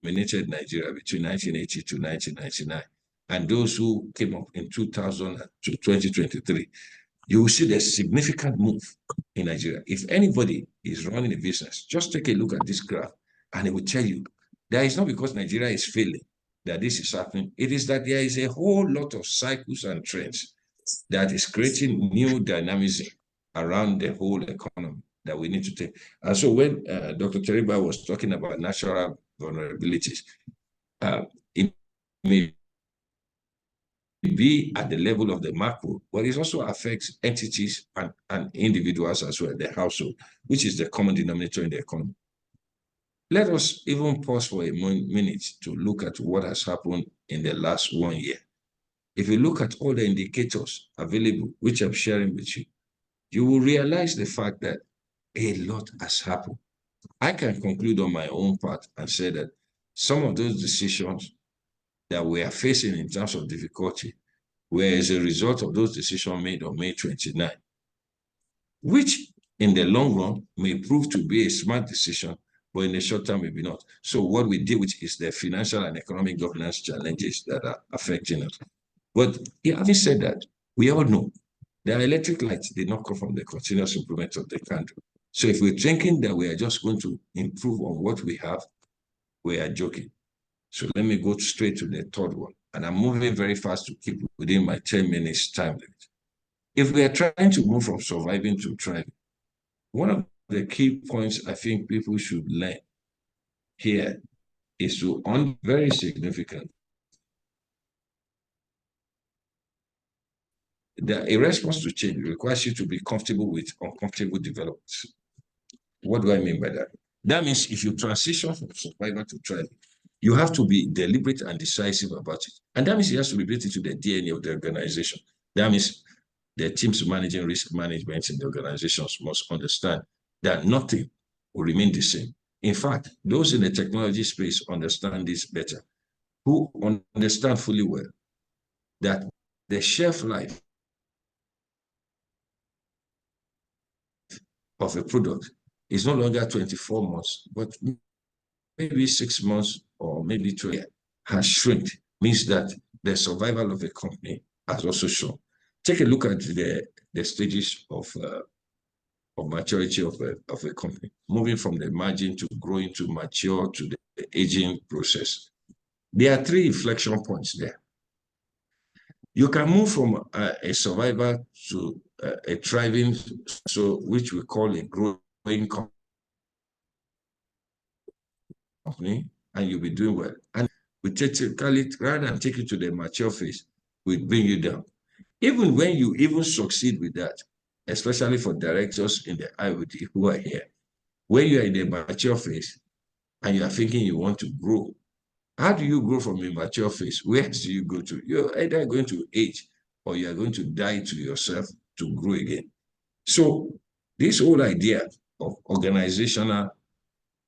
[SPEAKER 7] dominated Nigeria between 1980 to 1999, and those who came up in 2000 to 2023, you will see the significant move in Nigeria. If anybody is running a business, just take a look at this graph, and it will tell you that it's not because Nigeria is failing that this is happening. It is that there is a whole lot of cycles and trends that is creating new dynamism around the whole economy that we need to take. And so when Dr. Teriba was talking about natural vulnerabilities, it may be at the level of the macro, but it also affects entities and individuals as well, the household, which is the common denominator in the economy. Let us even pause for a minute to look at what has happened in the last 1 year. If you look at all the indicators available, which I'm sharing with you, you will realize the fact that a lot has happened. I can conclude on my own part and say that some of those decisions that we are facing in terms of difficulty were as a result of those decisions made on May 29, which in the long run may prove to be a smart decision, but in the short term, maybe not. So what we deal with is the financial and economic governance challenges that are affecting us. But having said that, we all know that electric lights did not come from the continuous improvement of the country. So if we're thinking that we are just going to improve on what we have, we are joking. So let me go straight to the third one. And I'm moving very fast to keep within my 10 minutes time limit. If we are trying to move from surviving to thriving, one of the key points I think people should learn here is to, very significant, that a response to change requires you to be comfortable with uncomfortable developments. What do I mean by that? That means if you transition from survival to thriving, you have to be deliberate and decisive about it. And that means it has to be built into the DNA of the organization. That means the teams managing risk management in the organizations must understand that nothing will remain the same. In fact, those in the technology space understand this better, who understand fully well that the shelf life of a product is no longer 24 months, but maybe 6 months or maybe 2 years has shrunk, means that the survival of a company has also shown. Take a look at the stages of maturity of a company, moving from the margin to growing to mature to the aging process. There are 3 inflection points there. You can move from a survivor to a thriving, so which we call a growing company, and you'll be doing well. And We typically, rather than take you to the mature phase, we bring you down. Even when you even succeed with that, especially for directors in the IoT who are here, when you are in the mature phase and you are thinking you want to grow, how do you grow from a mature phase? Where do you go to? You're either going to age or you are going to die to yourself to grow again. So this whole idea of organizational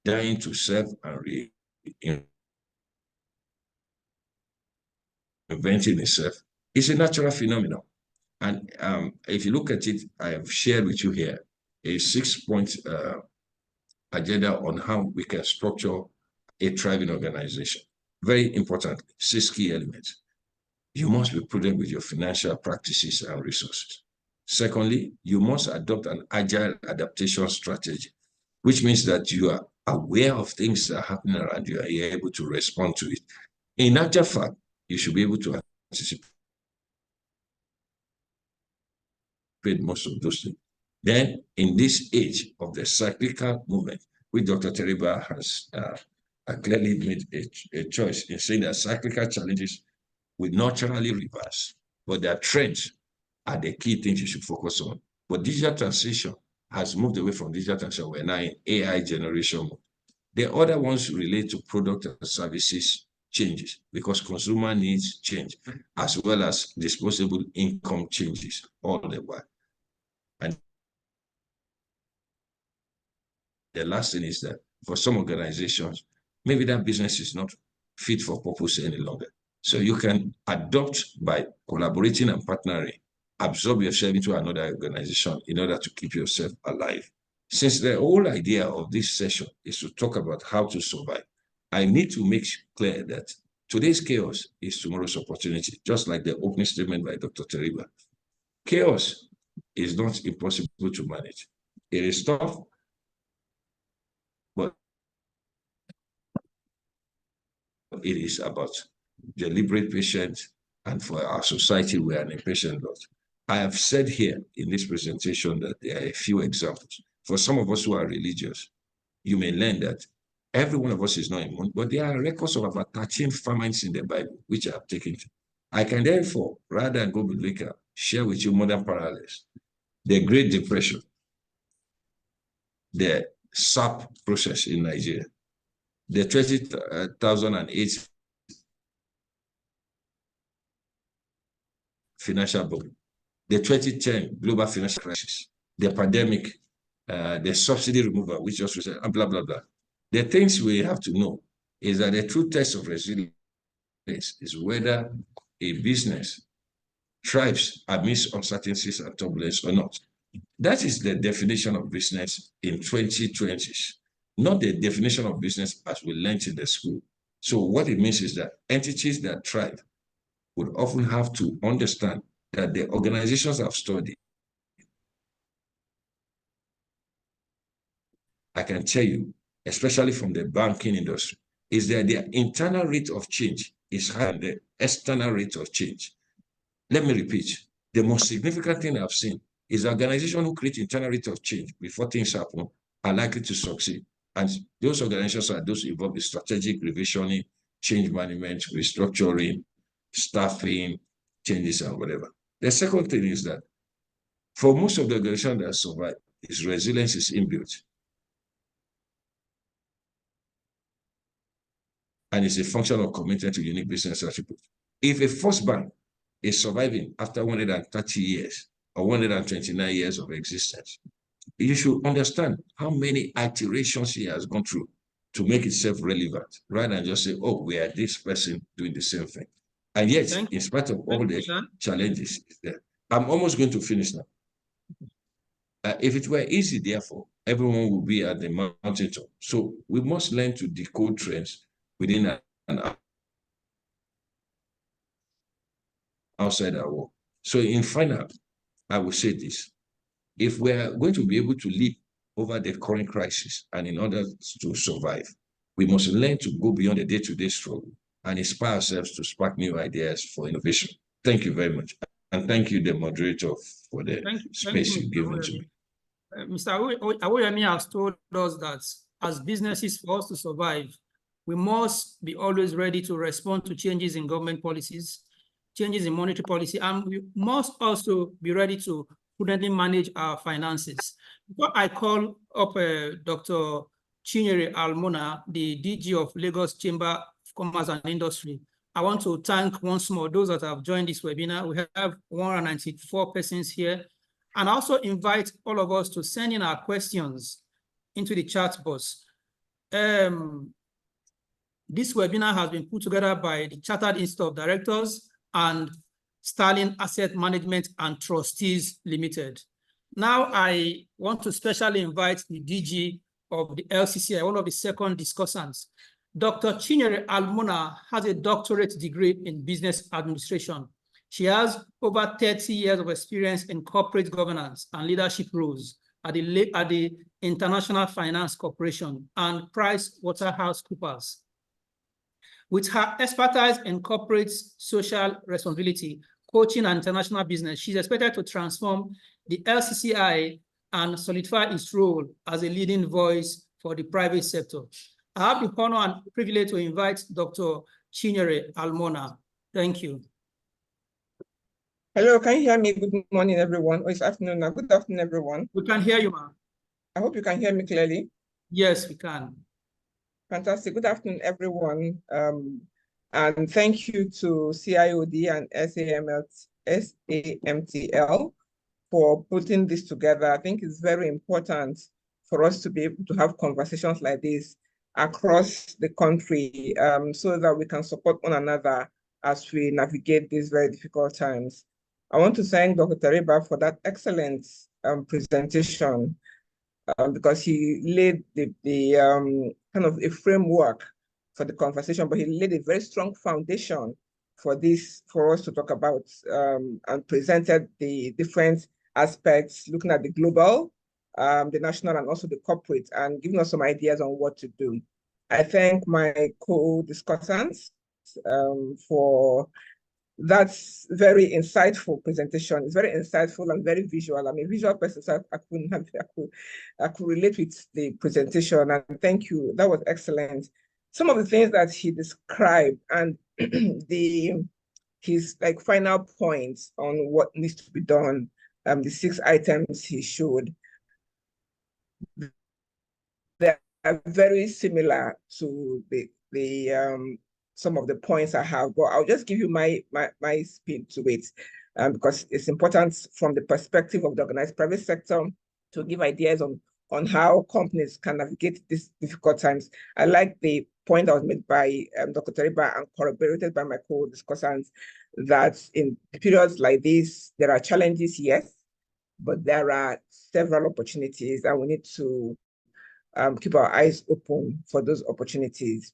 [SPEAKER 7] dying to self and reinventing itself is a natural phenomenon. And if you look at it, I have shared with you here a 6-point agenda on how we can structure a thriving organization. Very important, 6 key elements. You must be prudent with your financial practices and resources. Secondly, you must adopt an agile adaptation strategy, which means that you are aware of things that are happening around you and you're able to respond to it. In actual fact, you should be able to anticipate most of those things. Then, in this age of the cyclical movement, which Dr. Teriba has clearly made a choice in saying that cyclical challenges will naturally reverse, but their trends are the key things you should focus on. But digital transition has moved away from digital transition. We're now in AI generation mode. The other ones relate to product and services changes because consumer needs change, as well as disposable income changes all the while. And the last thing is that for some organizations, maybe that business is not fit for purpose any longer. So you can adopt by collaborating and partnering, absorb yourself into another organization in order to keep yourself alive. Since the whole idea of this session is to talk about how to survive, I need to make clear that today's chaos is tomorrow's opportunity, just like the opening statement by Dr. Teriba. Chaos is not impossible to manage. It is tough, but it is about deliberate patience, and for our society, we are an impatient lot. I have said here in this presentation that there are a few examples. For some of us who are religious, you may learn that every one of us is not immune, but there are records of about 13 famines in the Bible, which I have taken. I can therefore, rather than go biblical, share with you modern parallels. The Great Depression, the SAP process in Nigeria, the 2008 financial bubble, the 2010 global financial crisis, the pandemic, the subsidy removal, which just was blah, blah, blah. The things we have to know is that the true test of resilience is whether a business thrives amidst uncertainties and turbulence or not. That is the definition of business in 2020s, not the definition of business as we learned in the school. So what it means is that entities that thrive would often have to understand that the organizations I've studied, I can tell you, especially from the banking industry, is that their internal rate of change is higher than the external rate of change. Let me repeat, the most significant thing I've seen is organizations who create internal rate of change before things happen are likely to succeed. And those organizations are those involved in strategic revisioning, change management, restructuring, staffing, changes, and whatever. The second thing is that for most of the organizations that survive, its resilience is inbuilt. And it's a function of commitment to unique business attributes. If a first bank is surviving after 130 years or 129 years of existence, you should understand how many iterations he has gone through to make itself relevant, rather than just say, oh, we are this person doing the same thing. And yet, in spite of all the challenges, I'm almost going to finish now. If it were easy, therefore, everyone would be at the mountaintop. So we must learn to decode trends within and outside our work. So in final, I will say this. If we're going to be able to leap over the current crisis and in order to survive, we must learn to go beyond the day-to-day struggle and inspire ourselves to spark new ideas for innovation. Thank you very much. And thank you, the moderator, for the space you've given to me.
[SPEAKER 1] Mr. Awoyemi has told us that as businesses, for us to survive, We must be always ready to respond to changes in government policies, changes in monetary policy, and we must also be ready to prudently manage our finances. Before I call up Dr. Chinyere Almona, the DG of Lagos Chamber of Commerce and Industry, I want to thank once more those that have joined this webinar. We have 194 persons here. And I also invite all of us to send in our questions into the chat box. This webinar has been put together by the Chartered Institute of Directors and Sterling Asset Management and Trustees Limited. Now I want to specially invite the DG of the LCCI, one of the second discussants. Dr. Chinyere Almona has a doctorate degree in business administration. She has over 30 years of experience in corporate governance and leadership roles at the International Finance Corporation and PricewaterhouseCoopers. With her expertise in corporate social responsibility, coaching, and international business, she's expected to transform the LCCI and solidify its role as a leading voice for the private sector. I have the honor and privilege to invite Dr. Chinyere Almona. Thank you.
[SPEAKER 8] Hello, can you hear me? Good morning, everyone. Or it's afternoon now. Good afternoon, everyone.
[SPEAKER 1] We can hear you, ma'am.
[SPEAKER 8] I hope you can hear me clearly.
[SPEAKER 1] Yes, we can.
[SPEAKER 8] Fantastic. Good afternoon, everyone. And thank you to CIOD and SAMTL for putting this together. I think it's very important for us to be able to have conversations like this across the country so that we can support one another as we navigate these very difficult times. I want to thank Dr. Teriba for that excellent presentation because he laid the kind of a framework for the conversation, but he laid a very strong foundation for this, for us to talk about and presented the different aspects, looking at the global, the national, and also the corporate, and giving us some ideas on what to do. I thank my co-discussants for that very insightful presentation. It's very insightful and very visual. I'm a visual person, so I could relate with the presentation, and thank you. That was excellent. Some of the things that he described and his like final points on what needs to be done, the 6 items he showed, they are very similar to the some of the points I have, but I'll just give you my spin to it because it's important from the perspective of the organized private sector to give ideas on how companies can navigate these difficult times. I like the point that was made by Dr. Teriba and corroborated by my co-discussants that in periods like this, there are challenges, yes, but there are several opportunities and we need to keep our eyes open for those opportunities.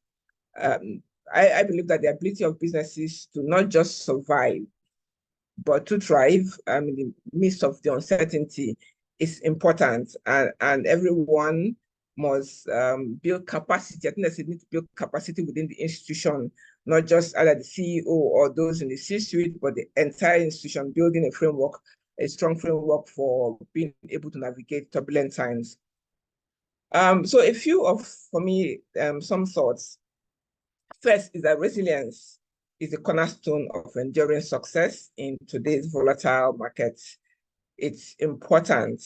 [SPEAKER 8] I believe that the ability of businesses to not just survive, but to thrive in the midst of the uncertainty is important, and everyone must build capacity. I think there's a need to build capacity within the institution, not just either the CEO or those in the C-suite, but the entire institution, building a framework, a strong framework for being able to navigate turbulent times. So a few of, for me, some thoughts. First is that resilience is a cornerstone of enduring success in today's volatile markets. It's important.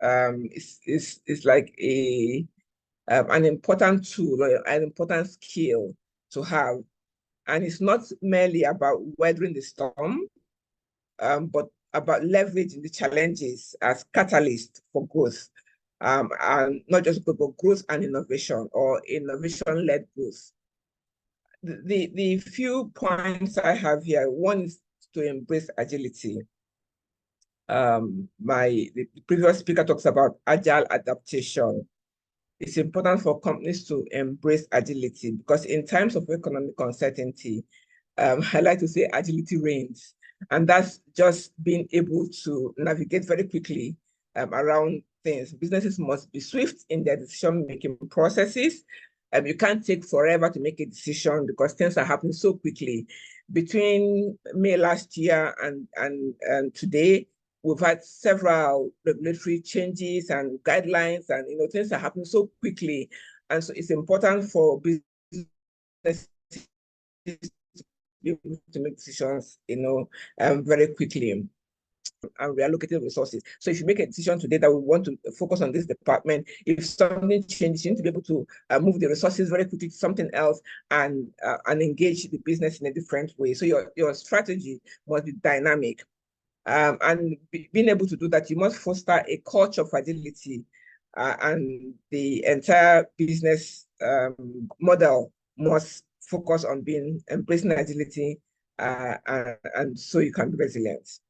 [SPEAKER 8] It's like an important tool, or an important skill to have. And it's not merely about weathering the storm, but about leveraging the challenges as catalyst for growth. And not just growth, but growth and innovation, or innovation-led growth. The few points I have here, one is to embrace agility. The previous speaker talks about agile adaptation. It's important for companies to embrace agility because in times of economic uncertainty, I like to say agility reigns. And that's just being able to navigate very quickly around things. Businesses must be swift in their decision-making processes. You can't take forever to make a decision because things are happening so quickly. Between May last year and today, we've had several regulatory changes and guidelines, and things are happening so quickly. And so it's important for business be able to make decisions, very quickly and reallocating resources. So if you make a decision today that we want to focus on this department, if something changes, you need to be able to move the resources very quickly to something else and engage the business in a different way. So your strategy must be dynamic. And being able to do that, you must foster a culture of agility, and the entire business model must focus on embracing agility, and so you can be resilient.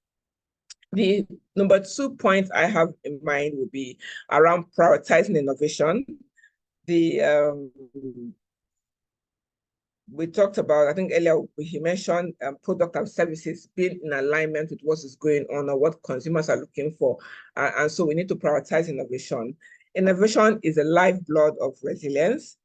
[SPEAKER 8] The number 2 point I have in mind would be around prioritizing innovation. We talked about, I think earlier he mentioned product and services being in alignment with what is going on or what consumers are looking for. And so we need to prioritize innovation. Innovation is the lifeblood of resilience.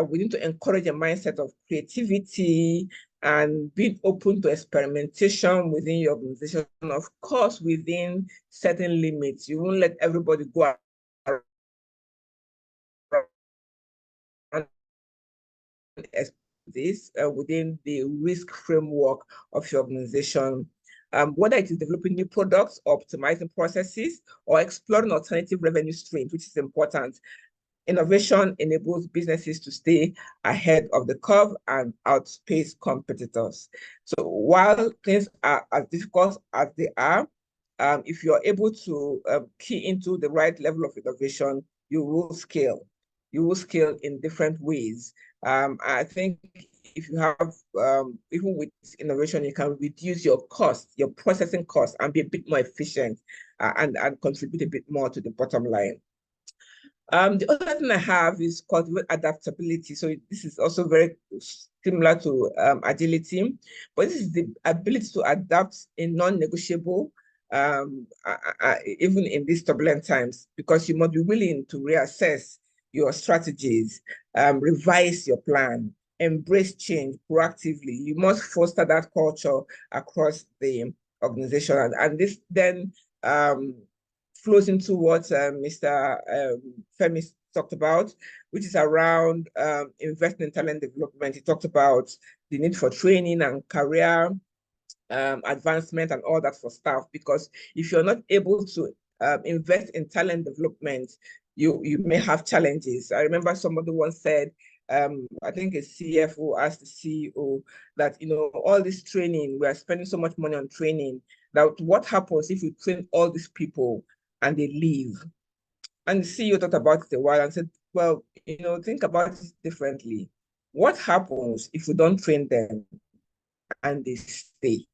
[SPEAKER 8] We need to encourage a mindset of creativity and being open to experimentation within your organization, of course, within certain limits. You won't let everybody go around this within the risk framework of your organization. Whether it is developing new products, optimizing processes, or exploring alternative revenue streams, which is important. Innovation enables businesses to stay ahead of the curve and outpace competitors. So while things are as difficult as they are, if you're able to key into the right level of innovation, you will scale. You will scale in different ways. I think if you have, even with innovation, you can reduce your costs, your processing costs, and be a bit more efficient and contribute a bit more to the bottom line. The other thing I have is cultivate adaptability. So this is also very similar to agility, but this is the ability to adapt in non-negotiable, even in these turbulent times, because you must be willing to reassess your strategies, revise your plan, embrace change proactively. You must foster that culture across the organization. And this then flows into what Mr. Femi talked about, which is around investing in talent development. He talked about the need for training and career advancement and all that for staff, because if you're not able to invest in talent development, you may have challenges. I remember somebody once said, I think a CFO asked the CEO that, all this training, we are spending so much money on training, that what happens if you train all these people and they leave? And the CEO thought about it a while and said, well, think about it differently. What happens if we don't train them and they stay?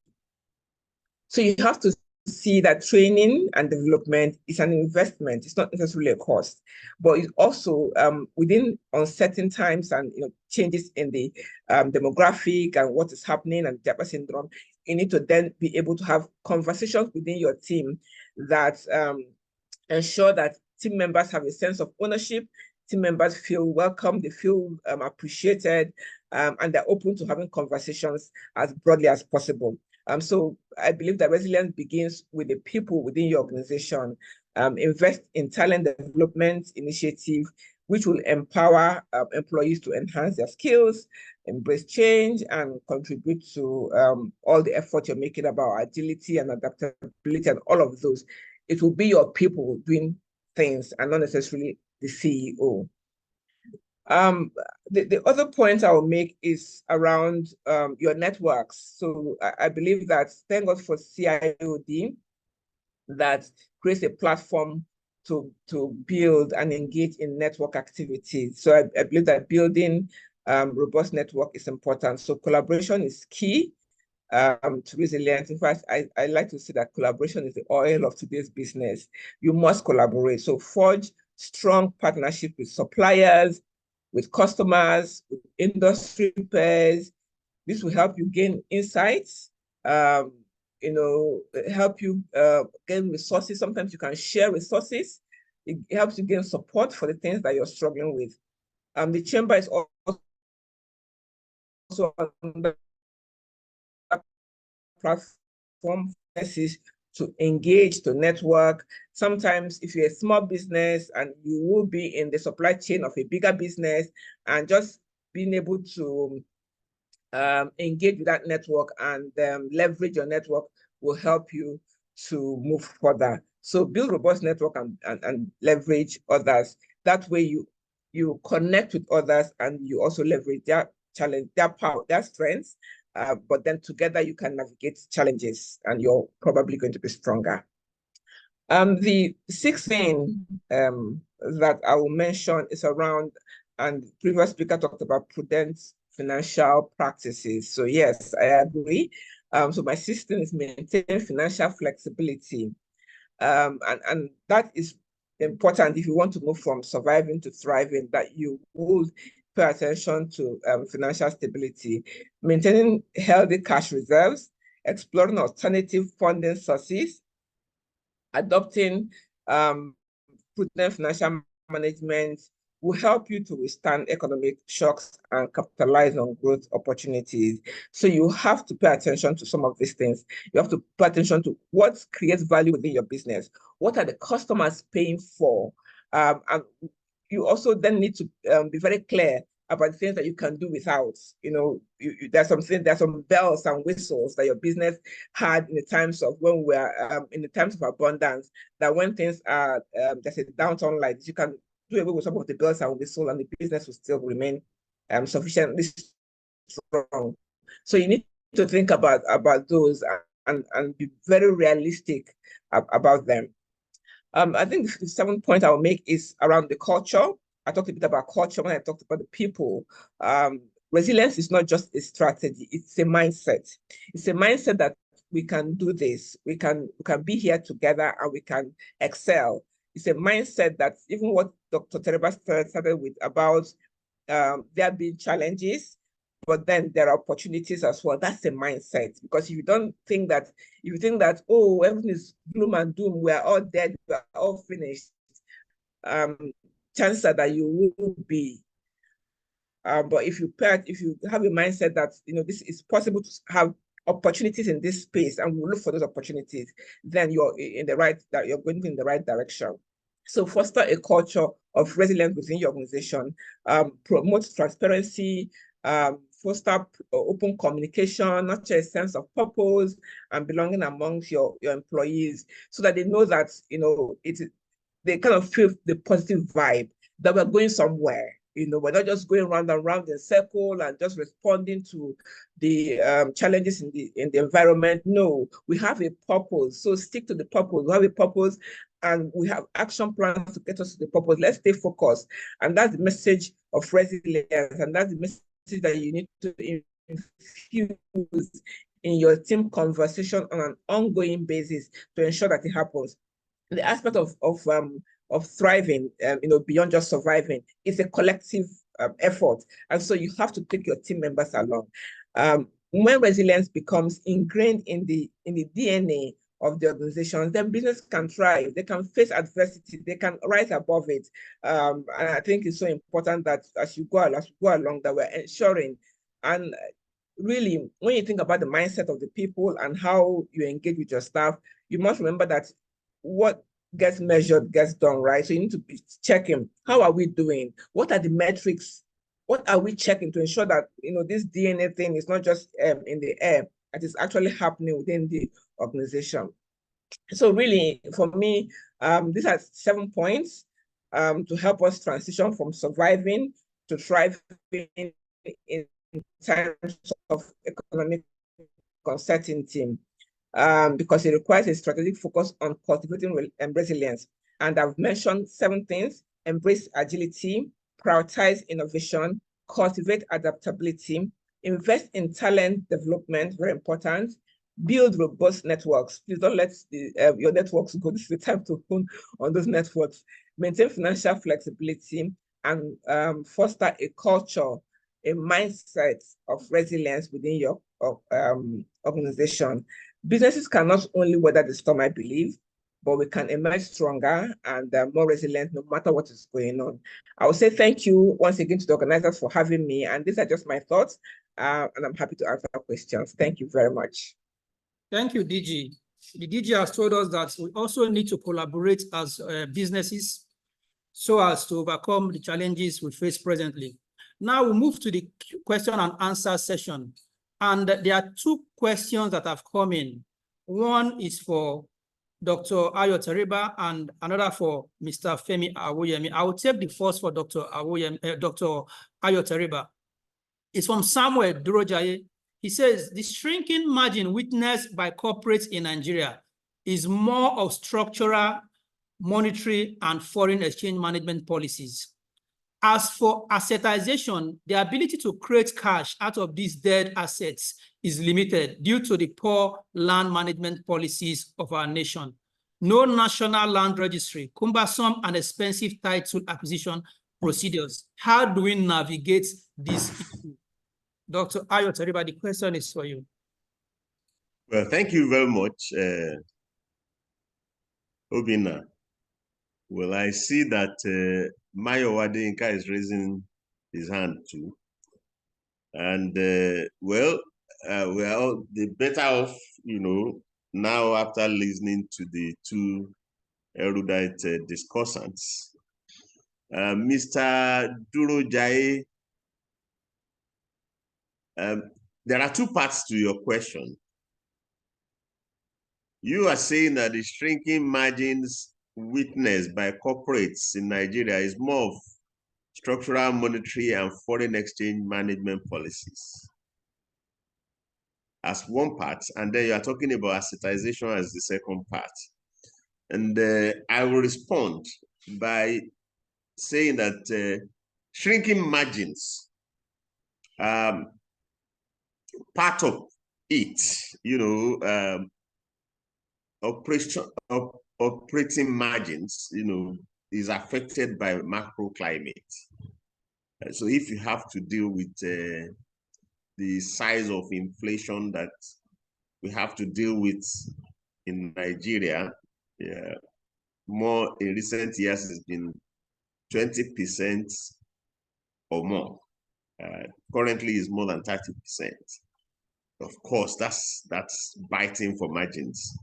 [SPEAKER 8] So you have to see that training and development is an investment. It's not necessarily a cost, but it's also within uncertain times and changes in the demographic and what is happening and Japa syndrome, you need to then be able to have conversations within your team that ensure that team members have a sense of ownership, team members feel welcome, they feel appreciated, and they're open to having conversations as broadly as possible. So I believe that resilience begins with the people within your organization. Invest in talent development initiative, which will empower employees to enhance their skills, embrace change, and contribute to all the effort you're making about agility and adaptability and all of those. It will be your people doing things and not necessarily the CEO. The other point I will make is around your networks. So I believe that, thank God for CIOD, that creates a platform to build and engage in network activities. So I believe that building robust network is important. So collaboration is key to resilience. In fact, I like to say that collaboration is the oil of today's business. You must collaborate. So forge strong partnerships with suppliers, with customers, with industry peers. This will help you gain insights, help you gain resources. Sometimes you can share resources. It helps you gain support for the things that you're struggling with. The chamber is also on the platform to engage, to network. Sometimes if you're a small business and you will be in the supply chain of a bigger business, and just being able to engage with that network and leverage your network will help you to move further. So build robust network and leverage others. That way you connect with others and you also leverage their challenge, their power, their strengths. But then together you can navigate challenges and you're probably going to be stronger. The sixth thing that I will mention is around, and previous speaker talked about prudent financial practices. So yes, I agree. So my system is maintain financial flexibility. And that is important if you want to move from surviving to thriving, that you will pay attention to financial stability, maintaining healthy cash reserves, exploring alternative funding sources, adopting prudent financial management will help you to withstand economic shocks and capitalize on growth opportunities. So you have to pay attention to some of these things. You have to pay attention to what creates value within your business. What are the customers paying for? And you also then need to be very clear about the things that you can do without. You know, there's some bells and whistles that your business had in the times of when we're in the times of abundance, that when things are there's a downturn like this, you can do away with some of the bells and whistles and the business will still remain sufficiently strong. So you need to think about those and be very realistic about them. I think the seventh point I will make is around the culture. I talked a bit about culture when I talked about the people. Resilience is not just a strategy, it's a mindset. It's a mindset that we can do this, we can be here together and we can excel. It's a mindset that even what Dr. Teriba started with about there being challenges, but then there are opportunities as well. That's a mindset. Because if you think that, oh, everything is gloom and doom, we're all dead, we're all finished, chances are that you will be. But if you have a mindset that this is possible to have opportunities in this space, and we'll look for those opportunities, then you're going in the right direction. So foster a culture of resilience within your organization, promote transparency, foster open communication, nurture a sense of purpose and belonging amongst your employees, so that they know that they kind of feel the positive vibe that we're going somewhere. We're not just going round and round in circle and just responding to the challenges in the environment. No, we have a purpose. So stick to the purpose. We have a purpose and we have action plans to get us to the purpose. Let's stay focused. And that's the message of resilience. And that's the message that you need to infuse in your team conversation on an ongoing basis to ensure that it happens. The aspect of thriving, beyond just surviving, is a collective effort, and so you have to take your team members along. When resilience becomes ingrained in the DNA of the organization, then business can thrive. They can face adversity. They can rise above it. And I think it's so important that as we go along, that we're ensuring. And really, when you think about the mindset of the people and how you engage with your staff, you must remember that what gets measured gets done, right? So you need to be checking, how are we doing? What are the metrics? What are we checking to ensure that this DNA thing is not just in the air, that is actually happening within the organization? So really, for me, these are 7 points to help us transition from surviving to thriving in times of economic uncertainty. Because it requires a strategic focus on cultivating resilience. And I've mentioned 7 things: embrace agility, prioritize innovation, cultivate adaptability, invest in talent development, very important, build robust networks. Please don't let your networks go. This is the time to hone on those networks. Maintain financial flexibility and foster a culture, a mindset of resilience within your organization. Businesses cannot only weather the storm, I believe, but we can emerge stronger and more resilient no matter what is going on. I will say thank you once again to the organizers for having me. And these are just my thoughts, and I'm happy to answer questions. Thank you very much.
[SPEAKER 1] Thank you, DG. The DG has told us that we also need to collaborate as businesses so as to overcome the challenges we face presently. Now we move to the question and answer session. And there are two questions that have come in. One is for Dr. Teriba and another for Mr. Femi Awoyemi. I will take the first for Dr. Awoyemi, Dr. Teriba. It's from Samuel Durojaye. He says, the shrinking margin witnessed by corporates in Nigeria is more of structural, monetary, and foreign exchange management policies. As for assetization, the ability to create cash out of these dead assets is limited due to the poor land management policies of our nation. No national land registry, cumbersome and expensive title acquisition procedures. How do we navigate this issue? Dr. Teriba, the question is for you.
[SPEAKER 5] Well, thank you very much, Obinna. Well, I see that Mayo Wadinka is raising his hand too. And well, we are all the better off, you know, now after listening to the two erudite discussants. Mr. Durojaye, there are two parts to your question. You are saying that the shrinking margins witnessed by corporates in Nigeria is more of structural, monetary, and foreign exchange management policies as one part, and then you are talking about assetization as the second part. And I will respond by saying that shrinking margins, part of it, you know, operating margins, you know, is affected by macro climate. So if you have to deal with the size of inflation that we have to deal with in Nigeria, more in recent years has been 20% or more. Currently is more than 30%. Of course, that's biting for margins.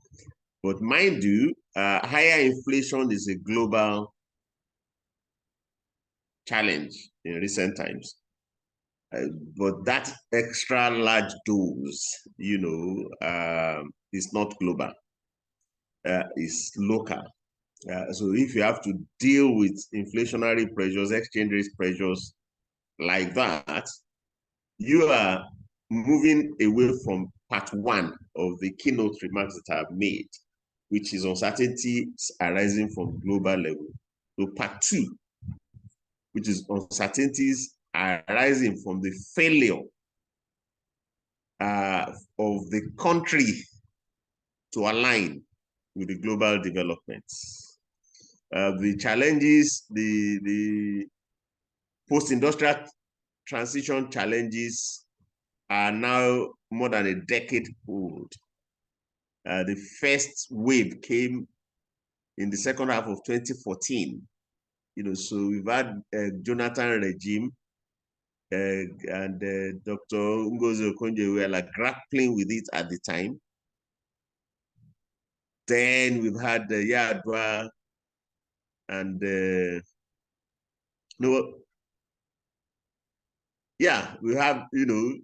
[SPEAKER 5] But mind you, higher inflation is a global challenge in recent times. But that extra large dose, you know, is not global, it's local. So if you have to deal with inflationary pressures, exchange rate pressures like that, you are moving away from part one of the keynote remarks that I have made, which is uncertainties arising from global level, to part two, which is uncertainties arising from the failure of the country to align with the global developments. The challenges, the post-industrial transition challenges are now more than a decade old. The first wave came in the second half of 2014. You know, so we've had Jonathan regime and Dr. Ngozi Okonjo were like grappling with it at the time. Then we've had Yadwa and we have, you know,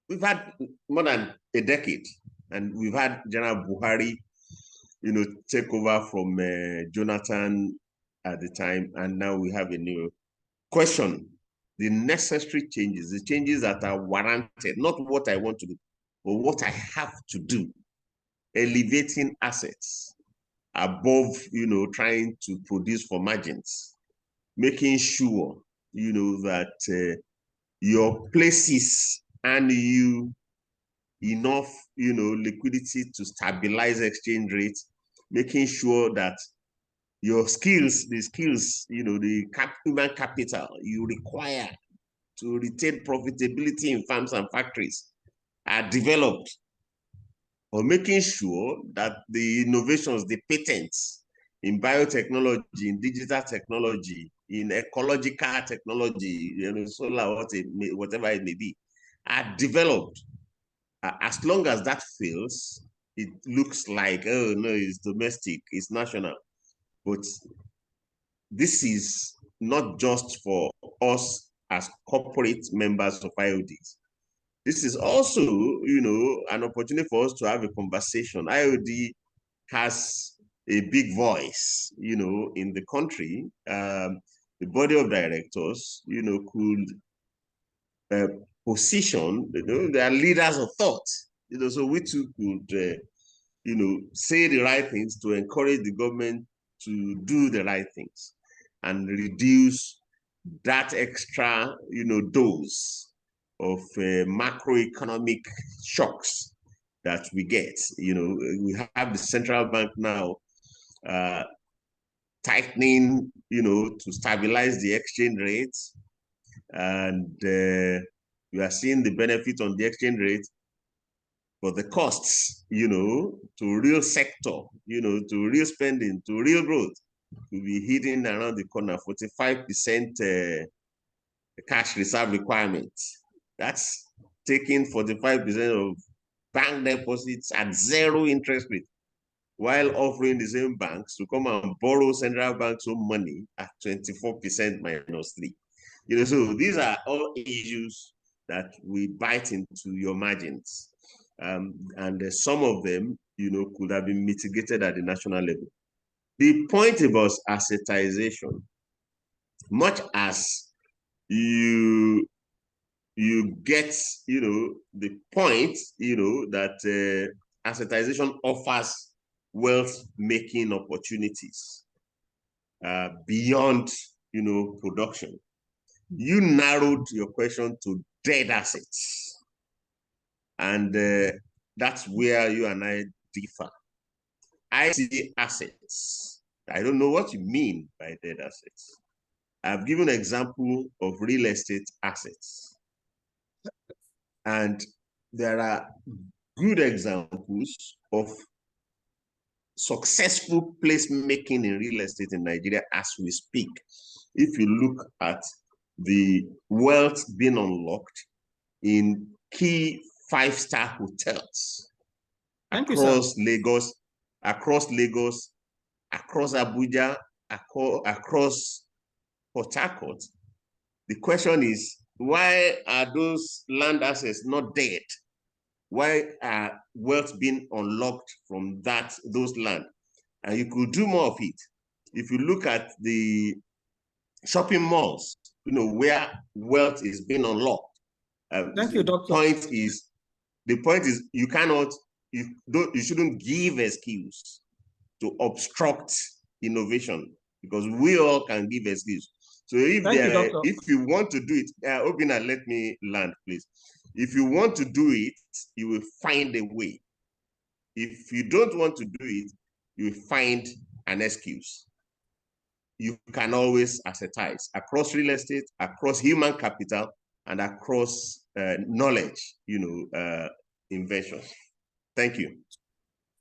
[SPEAKER 5] we've had more than a decade, and we've had General Buhari, you know, take over from Jonathan at the time, and now we have a new question. The necessary changes, the changes that are warranted, not what I want to do, but what I have to do, elevating assets above, you know, trying to produce for margins, making sure, you know, that your places and you enough, you know, liquidity to stabilize exchange rates, making sure that your skills, the skills, you know, the human capital you require to retain profitability in farms and factories are developed, or making sure that the innovations, the patents in biotechnology, in digital technology, in ecological technology, you know, solar, whatever it may be, are developed. As long as that fails, it looks like, oh no, it's domestic, it's national. But this is not just for us as corporate members of IODs. This is also, an opportunity for us to have a conversation. IOD has a big voice, in the country. The body of directors, could position, they are leaders of thought, so we too could, say the right things to encourage the government to do the right things and reduce that extra, dose of macroeconomic shocks that we get. We have the central bank now tightening, to stabilize the exchange rates, and we are seeing the benefit on the exchange rate, but the costs, to real sector, to real spending, to real growth, will be hitting around the corner. 45% cash reserve requirement. That's taking 45% of bank deposits at 0 interest rate, while offering the same banks to come and borrow central bank's own money at 24% minus 3. So these are all issues that we bite into your margins. And some of them, could have been mitigated at the national level. The point about assetization, much as you get, the point, that assetization offers wealth-making opportunities beyond, production. You narrowed your question to dead assets. And that's where you and I differ. I see assets. I don't know what you mean by dead assets. I've given an example of real estate assets. And there are good examples of successful placemaking in real estate in Nigeria as we speak. If you look at the wealth being unlocked in key 5-star hotels across Lagos, across Abuja, across Port Harcourt. The question is, why are those land assets not dead? Why are wealth being unlocked from those land? And you could do more of it. If you look at the shopping malls, where wealth is being unlocked.
[SPEAKER 1] Thank you, Doctor.
[SPEAKER 5] The point is you shouldn't give excuse to obstruct innovation, because we all can give excuse. So if you want to do it, Obinna, let me land, please. If you want to do it, you will find a way. If you don't want to do it, you will find an excuse. You can always assetize across real estate, across human capital, and across knowledge, inventions. Thank you.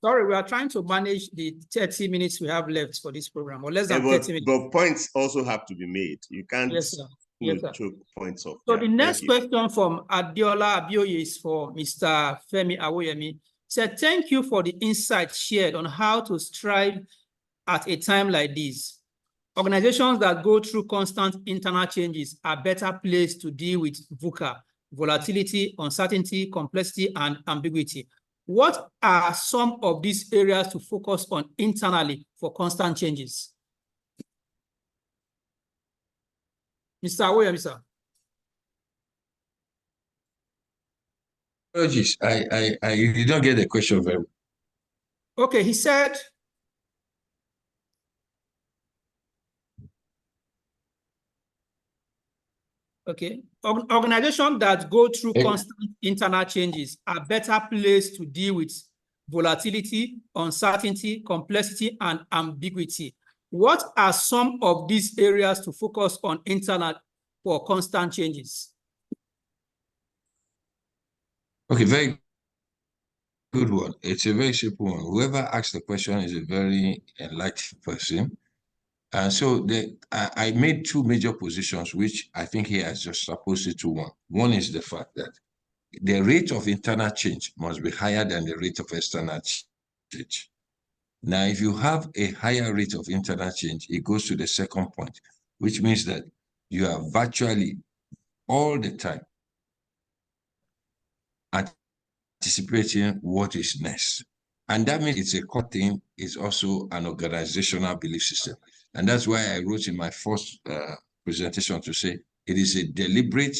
[SPEAKER 1] Sorry, we are trying to manage the 30 minutes we have left for this program, or less than 30 minutes.
[SPEAKER 5] But points also have to be made. You can't choke points off.
[SPEAKER 1] So the next question from Adiola Abioye is for Mr. Femi Awoyemi. Said, thank you for the insight shared on how to strive at a time like this. Organizations that go through constant internal changes are better placed to deal with VUCA, volatility, uncertainty, complexity, and ambiguity. What are some of these areas to focus on internally for constant changes? Mr. Awoyemi, sir.
[SPEAKER 7] Apologies, I did not get the question very well.
[SPEAKER 1] Okay, he said, okay, organizations that go through constant internal changes are better placed to deal with volatility, uncertainty, complexity, and ambiguity. What are some of these areas to focus on internal for constant changes?
[SPEAKER 7] Okay, very good one. It's a very simple one. Whoever asked the question is a very enlightened person. And so I made two major positions, which I think he has just supposed it to one. One is the fact that the rate of internal change must be higher than the rate of external change. Now, if you have a higher rate of internal change, it goes to the second point. which means that you are virtually all the time anticipating what is next. And that means it's a core thing, it's also an organizational belief system. And that's why I wrote in my first presentation to say it is a deliberate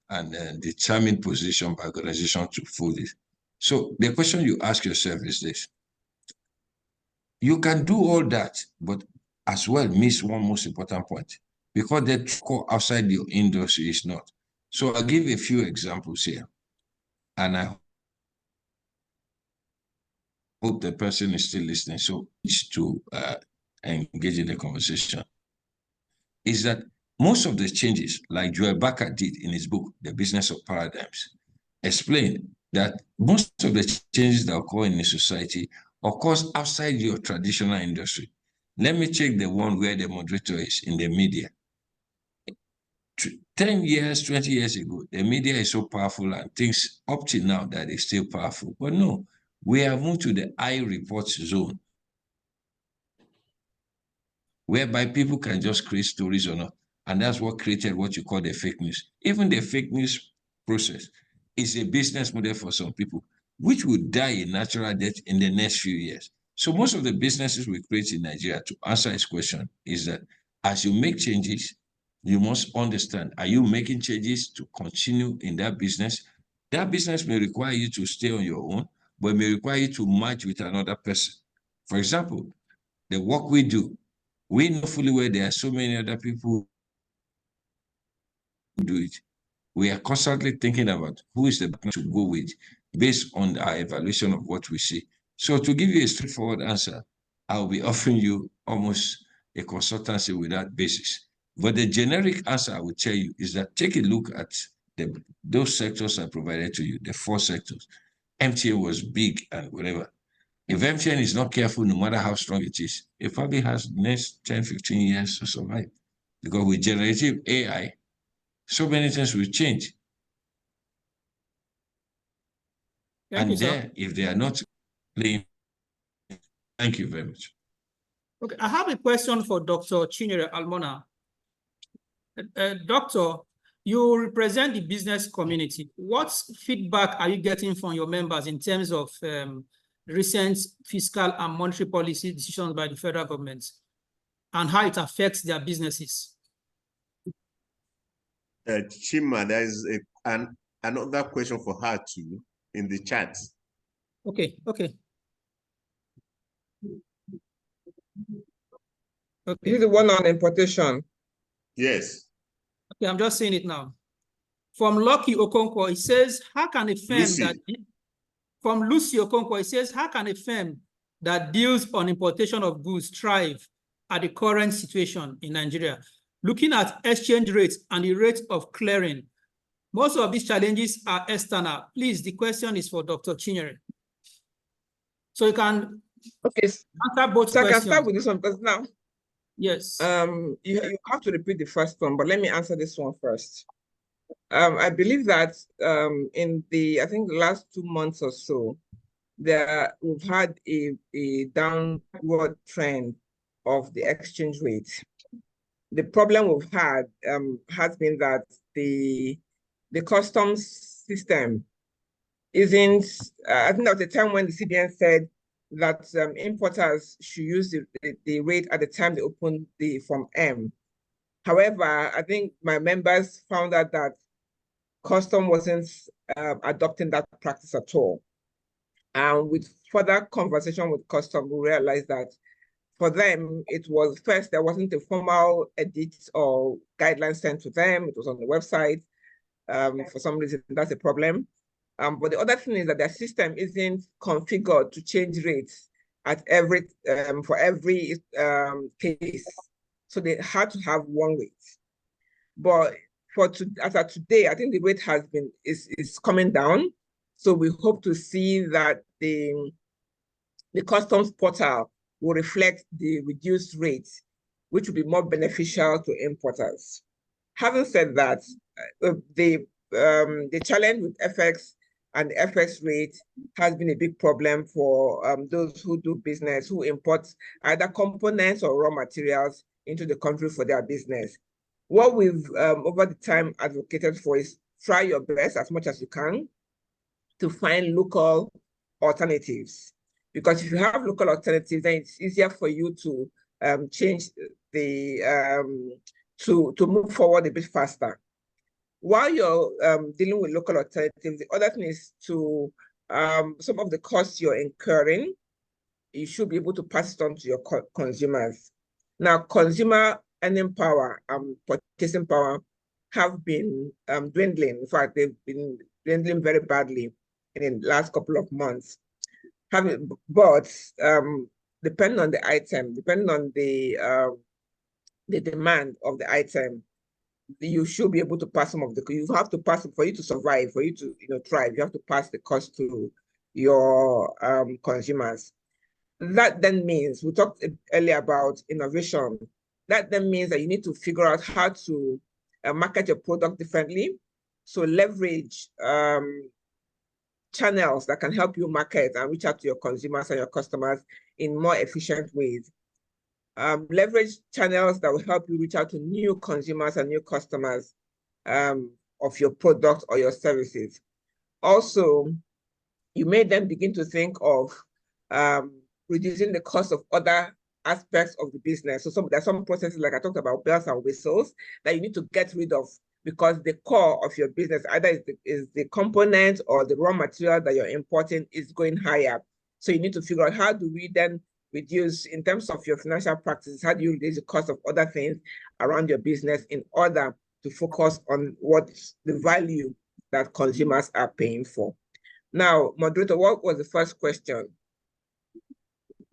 [SPEAKER 7] and determined position by organization to follow this. So the question you ask yourself is this: you can do all that, but as well miss one most important point, because the core outside your industry is not. So I'll give a few examples here, and I hope the person is still listening, so to engage in the conversation. Is that most of the changes, like Joel Baker did in his book, The Business of Paradigms, explain that most of the changes that occur in a society occurs outside your traditional industry. Let me check the one where the moderator is in the media. 10 years, 20 years ago, the media is so powerful and things up to now that it's still powerful. But no, we have moved to the I-reports zone, whereby people can just create stories or not. And that's what created what you call the fake news. Even the fake news process is a business model for some people, which will die a natural death in the next few years. So most of the businesses we create in Nigeria, to answer his question, is that as you make changes, you must understand, are you making changes to continue in that business? That business may require you to stay on your own, but may require you to merge with another person. For example, the work we do, we know fully well there are so many other people who do it. We are constantly thinking about who is the partner to go with based on our evaluation of what we see. So to give you a straightforward answer, I'll be offering you almost a consultancy with that basis. But the generic answer I would tell you is that take a look at those sectors I provided to you, the 4 sectors. MTN was big and whatever. If MTN is not careful, no matter how strong it is, it probably has the next 10, 15 years to survive. Because with generative AI, so many things will change.
[SPEAKER 1] Thank you, sir.
[SPEAKER 7] If they are not playing, thank you very much.
[SPEAKER 1] Okay, I have a question for Dr. Chinyere Almona. Doctor, you represent the business community. What feedback are you getting from your members in terms of recent fiscal and monetary policy decisions by the federal government and how it affects their businesses?
[SPEAKER 5] Chima, there is another question for her too in the chat.
[SPEAKER 1] Okay.
[SPEAKER 8] This is the one on importation.
[SPEAKER 5] Yes.
[SPEAKER 1] Okay, I'm just saying it now. From Lucky Okonkwo, it says, how can a firm from Lucy Okonkwo, it says, how can a firm that deals on importation of goods thrive at the current situation in Nigeria? Looking at exchange rates and the rate of clearing, most of these challenges are external. Please, the question is for Dr. Chinyere. So you can answer both questions.
[SPEAKER 8] I can start with this one because now,
[SPEAKER 1] yes.
[SPEAKER 8] You have to repeat the first one, but let me answer this one first. I believe that in I think the last 2 months or so, we've had a downward trend of the exchange rate. The problem we've had has been that the customs system isn't, I think there was a time when the CBN said that importers should use the rate at the time they open the Form M. However, I think my members found out that custom wasn't adopting that practice at all. And with further conversation with custom, we realized that for them, it was first, there wasn't a formal edit or guidelines sent to them. It was on the website. For some reason, that's a problem. But the other thing is that their system isn't configured to change rates at for every case. So they had to have one rate. But as of today, I think the rate is coming down. So we hope to see that the customs portal will reflect the reduced rates, which will be more beneficial to importers. Having said that, the challenge with FX and the FX rate has been a big problem for those who do business, who import either components or raw materials into the country for their business. What we've over the time advocated for is try your best as much as you can to find local alternatives. Because if you have local alternatives, then it's easier for you to change the, to move forward a bit faster. While you're dealing with local alternatives, the other thing is to, some of the costs you're incurring, you should be able to pass it on to your consumers. Now, consumer earning power and purchasing power have been dwindling. In fact, they've been dwindling very badly in the last couple of months. But depending on the item, depending on the demand of the item, you should be able to pass some of the, you have to pass, for you to survive, for you to thrive, you have to pass the cost to your consumers. That then means, we talked earlier about innovation. That then means that you need to figure out how to market your product differently. So leverage channels that can help you market and reach out to your consumers and your customers in more efficient ways. Leverage channels that will help you reach out to new consumers and new customers of your product or your services. Also, you may then begin to think of reducing the cost of other aspects of the business. So there's some processes, like I talked about, bells and whistles, that you need to get rid of, because the core of your business either is the component or the raw material that you're importing is going higher. So you need to figure out, how do we then reduce, in terms of your financial practices, how do you reduce the cost of other things around your business in order to focus on what's the value that consumers are paying for? Now, moderator, what was the first question?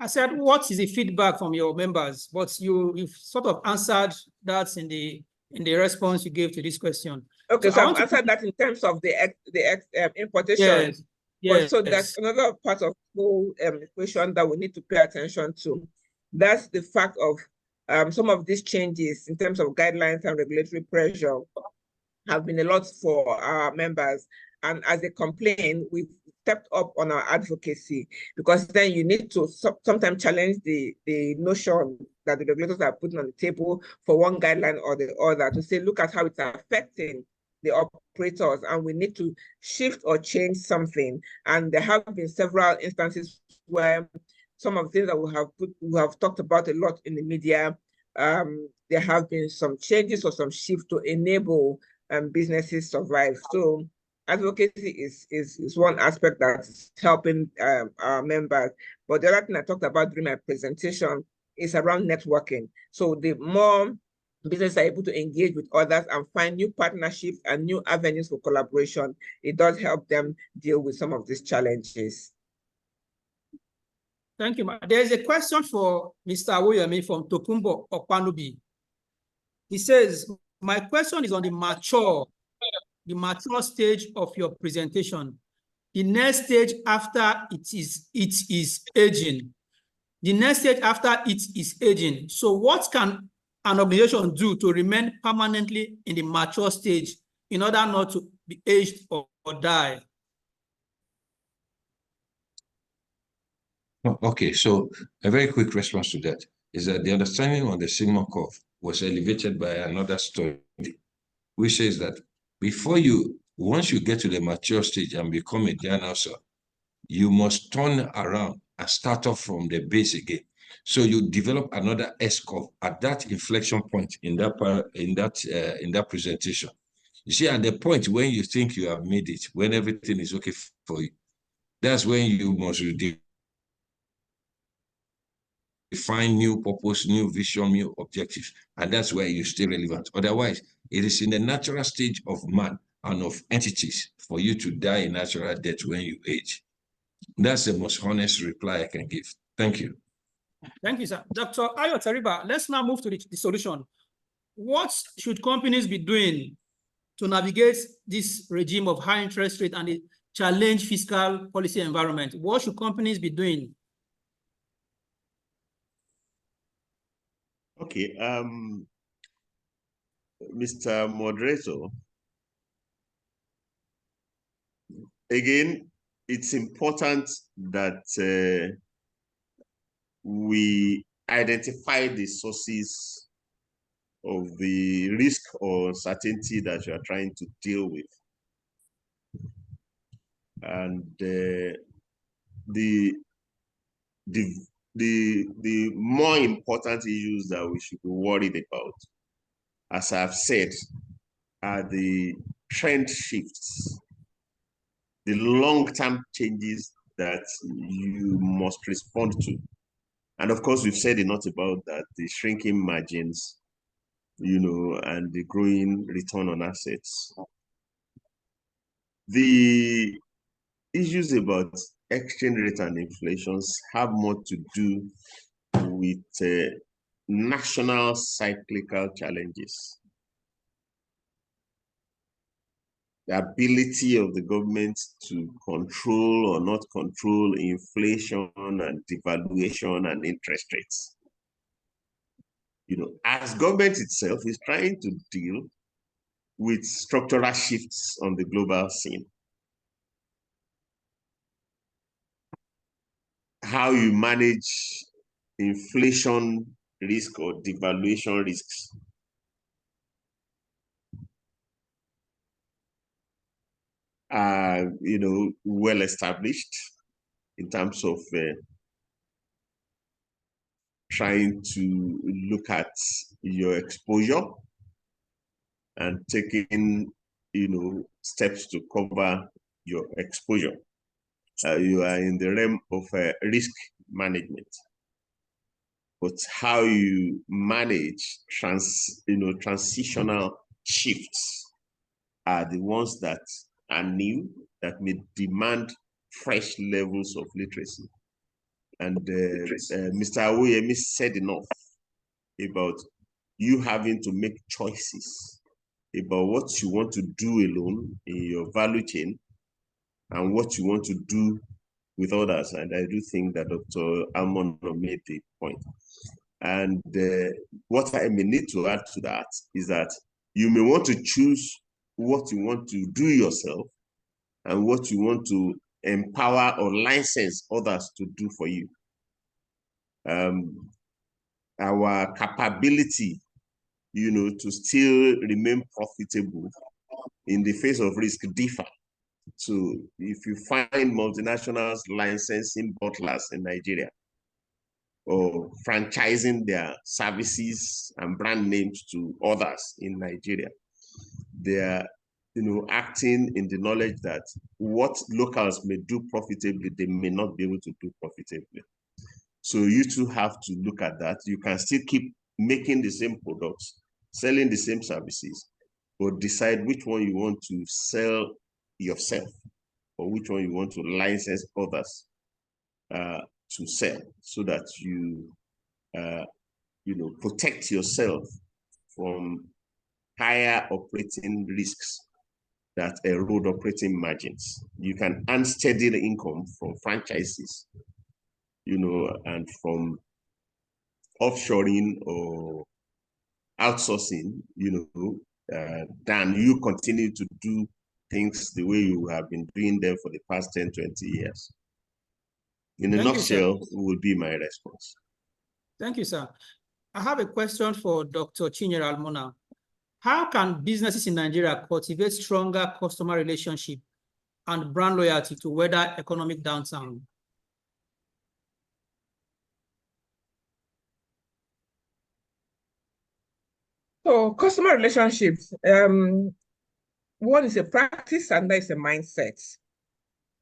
[SPEAKER 1] I said, what is the feedback from your members? But you've sort of answered that in the response you gave to this question.
[SPEAKER 8] Okay, so I've answered that in terms of the importation.
[SPEAKER 1] Yes. Yes.
[SPEAKER 8] So that's another part of the whole equation that we need to pay attention to. That's the fact of some of these changes in terms of guidelines and regulatory pressure have been a lot for our members. And as they complain, we've stepped up on our advocacy, because then you need to sometimes challenge the notion that the regulators are putting on the table for one guideline or the other, to say, look at how it's affecting the operators, and we need to shift or change something. And there have been several instances where some of the things that we have talked about a lot in the media, there have been some changes or some shift to enable businesses survive. So advocacy is one aspect that's helping our members. But the other thing I talked about during my presentation is around networking. So the more businesses are able to engage with others and find new partnerships and new avenues for collaboration, it does help them deal with some of these challenges.
[SPEAKER 1] Thank you. There's a question for Mr. Awoyemi from Tokumbo Okwanubi. He says, my question is on the mature stage of your presentation. The next stage after it is aging. The next stage after it is aging. So what can an organization do to remain permanently in the mature stage in order not to be aged or die?
[SPEAKER 7] Okay, so a very quick response to that is that the understanding on the Sigma curve was elevated by another study, which says that once you get to the mature stage and become a dinosaur, you must turn around and start off from the base again. So you develop another S curve at that inflection point in that presentation. You see, at the point when you think you have made it, when everything is okay for you, that's when you must define new purpose, new vision, new objectives, and that's where you stay relevant. Otherwise, it is in the natural stage of man and of entities for you to die a natural death when you age. That's the most honest reply I can give. Thank you.
[SPEAKER 1] Thank you, sir. Dr. Ayo Teriba, let's now move to the solution. What should companies be doing to navigate this regime of high interest rate and the challenge fiscal policy environment? What should companies be doing?
[SPEAKER 5] Okay, Mr. Moderator, again, it's important that we identify the sources of the risk or uncertainty that you are trying to deal with. And the more important issues that we should be worried about, as I've said, are the trend shifts, the long-term changes that you must respond to. And of course, we've said enough about that, the shrinking margins, and the growing return on assets. The issues about exchange rate and inflations have more to do with national cyclical challenges. The ability of the government to control or not control inflation and devaluation and interest rates. As government itself is trying to deal with structural shifts on the global scene. How you manage inflation risk or devaluation risks. Are, well established in terms of trying to look at your exposure and taking, steps to cover your exposure. You are in the realm of risk management. But how you manage transitional shifts are the ones that are new, that may demand fresh levels of literacy. And Mr. Awoyemi said enough about you having to make choices about what you want to do alone in your value chain and what you want to do with others. And I do think that Dr. Almona made the point. And what I may need to add to that is that you may want to choose what you want to do yourself and what you want to empower or license others to do for you. Our capability, to still remain profitable in the face of risk differ. So if you find multinationals licensing butlers in Nigeria or franchising their services and brand names to others in Nigeria, they are acting in the knowledge that what locals may do profitably, they may not be able to do profitably. So you too have to look at that. You can still keep making the same products, selling the same services, but decide which one you want to sell yourself or which one you want to license others to sell, so that you protect yourself from higher operating risks that erode operating margins. You can earn steady income from franchises, and from offshoring or outsourcing, than you continue to do things the way you have been doing them for the past 10, 20 years. In a nutshell, would be my response.
[SPEAKER 1] Thank you, sir. I have a question for Dr. Chinyere Almona. How can businesses in Nigeria cultivate stronger customer relationship and brand loyalty to weather economic downturn?
[SPEAKER 8] So customer relationships, one is a practice and that is a mindset.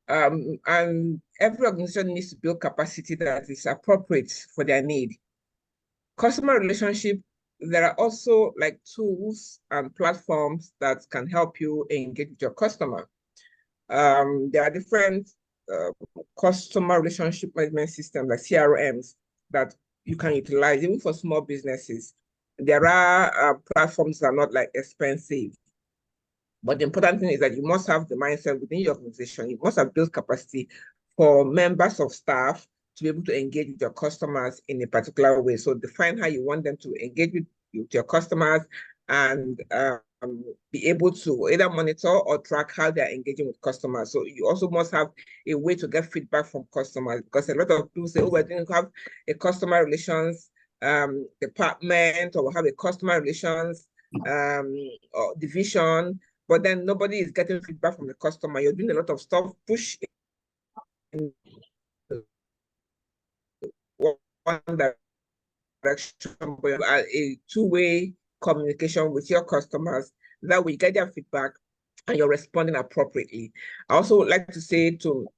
[SPEAKER 8] And every organization needs to build capacity that is appropriate for their need. Customer relationship, there are also like tools and platforms that can help you engage with your customer. There are different customer relationship management systems like CRMs that you can utilize even for small businesses. There are platforms that are not like expensive. But the important thing is that you must have the mindset within your organization. You must have built capacity for members of staff to be able to engage with your customers in a particular way. So define how you want them to engage with your customers and be able to either monitor or track how they're engaging with customers. So you also must have a way to get feedback from customers, because a lot of people say, oh, we're going to have a customer relations department, or we'll have a customer relations or division, but then nobody is getting feedback from the customer. You're doing a lot of stuff, push in one direction, but a two-way communication with your customers, that we get their feedback and you're responding appropriately. I also like to say to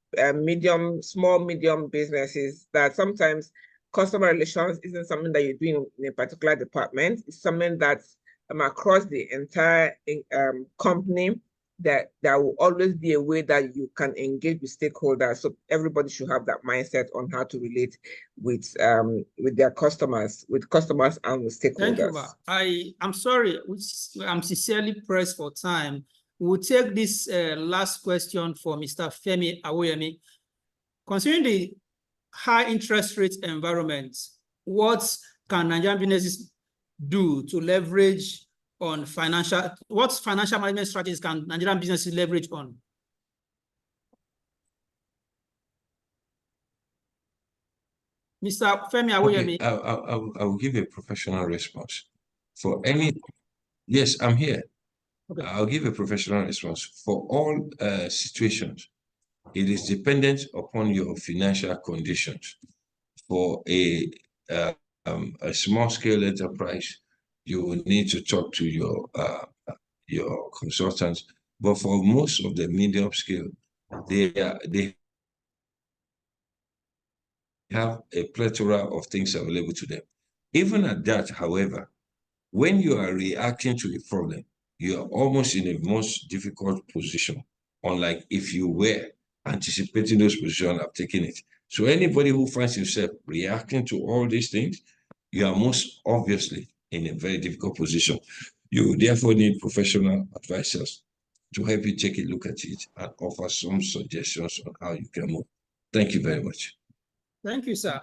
[SPEAKER 8] small, medium businesses that sometimes customer relations isn't something that you're doing in a particular department. It's something that's across the entire company, that there will always be a way that you can engage with stakeholders. So everybody should have that mindset on how to relate with their customers, and with stakeholders.
[SPEAKER 1] Thank you, I'm sorry, I'm sincerely pressed for time. We'll take this last question for Mr. Femi Awoyemi. Considering the high interest rate environment, what can Nigerian businesses do to leverage on what financial management strategies can Nigerian businesses leverage on? Mr. Femi Awoyemi.
[SPEAKER 7] Okay, I will give a professional response. Yes, I'm here. Okay. I'll give a professional response. For all situations, it is dependent upon your financial conditions. For a small-scale enterprise, you will need to talk to your consultants. But for most of the medium scale, they have a plethora of things available to them. Even at that, however, when you are reacting to a problem, you are almost in a most difficult position, unlike if you were anticipating those positions and taking it. So anybody who finds himself reacting to all these things, you are most obviously in a very difficult position. You therefore need professional advisors to help you take a look at it and offer some suggestions on how you can move. Thank you very much.
[SPEAKER 1] Thank you, sir.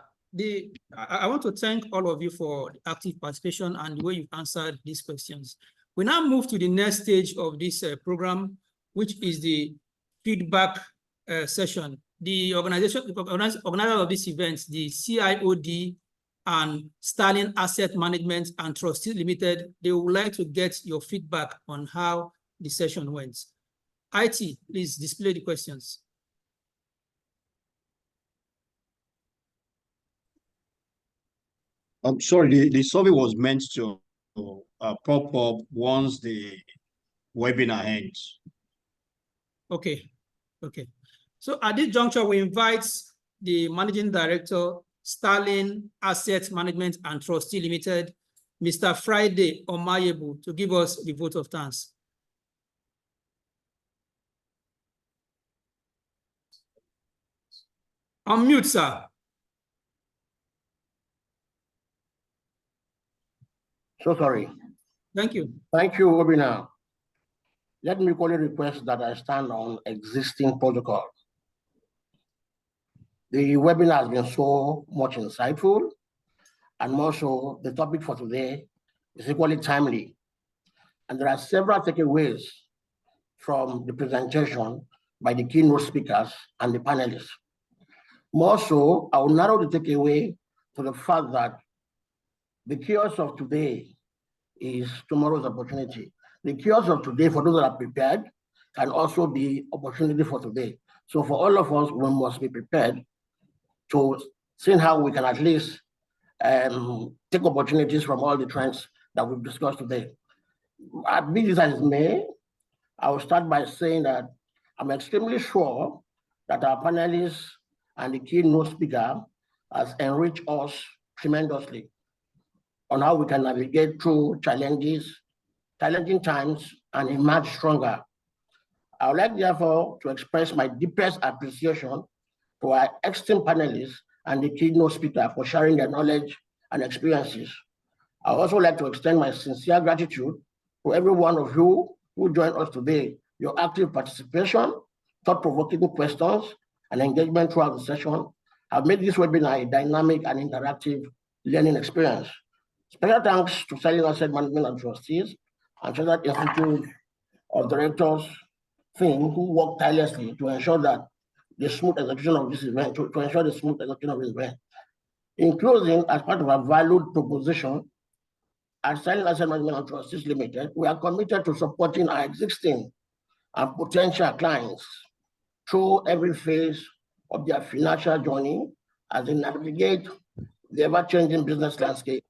[SPEAKER 1] I want to thank all of you for the active participation and the way you've answered these questions. We now move to the next stage of this program, which is the feedback session. The organizer of this event, the CIOD and Sterling Asset Management and Trustees Limited, they would like to get your feedback on how the session went. IT, please display the questions.
[SPEAKER 6] I'm sorry, the survey was meant to pop up once the webinar ends.
[SPEAKER 1] Okay. So at this juncture, we invite the Managing Director, Sterling Asset Management and Trustee Limited, Mr. Friday Omayebu, to give us the vote of thanks. Unmute, sir.
[SPEAKER 4] So sorry.
[SPEAKER 1] Thank you.
[SPEAKER 4] Thank you, Obinna. Let me quickly request that I stand on existing protocol. The webinar has been so much insightful, and more so, the topic for today is equally timely. And there are several takeaways from the presentation by the keynote speakers and the panelists. More so, I will narrow the takeaway to the fact that the chaos of today is tomorrow's opportunity. The chaos of today, for those that are prepared, can also be opportunity for today. So for all of us, we must be prepared to see how we can at least take opportunities from all the trends that we've discussed today. Be this as it may, I will start by saying that I'm extremely sure that our panelists and the keynote speaker has enriched us tremendously on how we can navigate through challenging times and emerge stronger. I would like, therefore, to express my deepest appreciation to our esteemed panelists and the keynote speaker for sharing their knowledge and experiences. I would also like to extend my sincere gratitude to every one of you who joined us today. Your active participation, thought-provoking questions, and engagement throughout the session have made this webinar a dynamic and interactive learning experience. Special thanks to Sterling Asset Management and Trustees and Chartered Institute of Directors team who work tirelessly to ensure that the smooth execution of this event, to ensure the smooth execution of this event. In closing, as part of our valued proposition, at Silent Asset Management and Trustees Limited, we are committed to supporting our existing and potential clients through every phase of their financial journey as they navigate the ever-changing business landscape.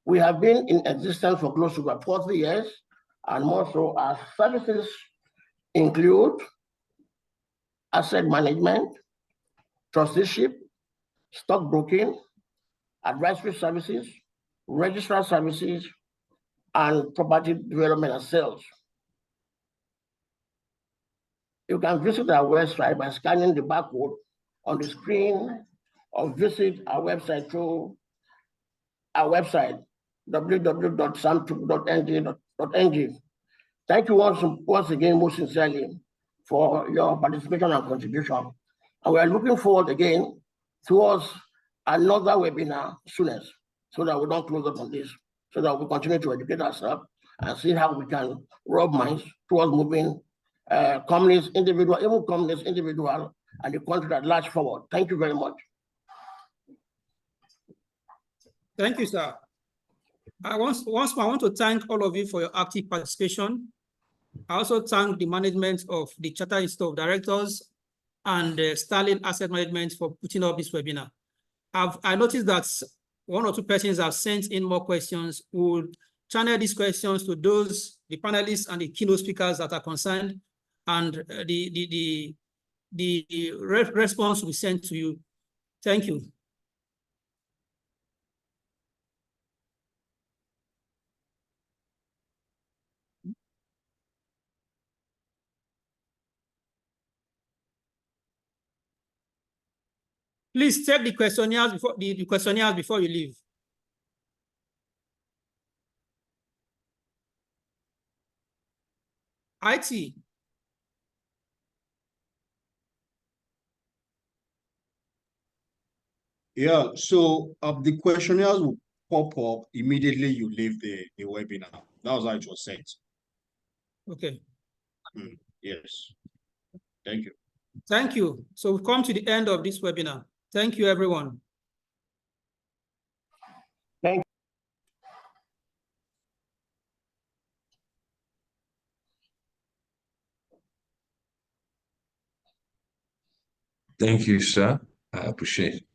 [SPEAKER 4] We have been in existence for close to about 40 years, and more so our services include asset management, trusteeship, stockbroking, advisory services, registrar services, and property development and sales. You can visit our website by scanning the barcode on the screen or visit our website through our website, www.samtl.ng. Thank you once again, most sincerely, for your participation and contribution. And we are looking forward again towards another webinar soonest, so that we don't close up on this, so that we continue to educate ourselves and see how we can rub minds towards moving companies, individual, and the country at large forward. Thank you very much.
[SPEAKER 1] Thank you, sir. Once more, I want to thank all of you for your active participation. I also thank the management of the Chartered Institute of Directors and Sterling Asset Management for putting up this webinar. I noticed that one or two persons have sent in more questions. We'll channel these questions to those, the panelists and the keynote speakers that are concerned, and the response will be sent to you. Thank you. Please check the questionnaires before you leave. IT.
[SPEAKER 6] Yeah, so the questionnaires will pop up immediately you leave the webinar. That was how it was sent.
[SPEAKER 1] Okay.
[SPEAKER 6] Yes. Thank you.
[SPEAKER 1] Thank you. So we've come to the end of this webinar. Thank you, everyone.
[SPEAKER 4] Thank
[SPEAKER 7] Thank you, sir. I appreciate it.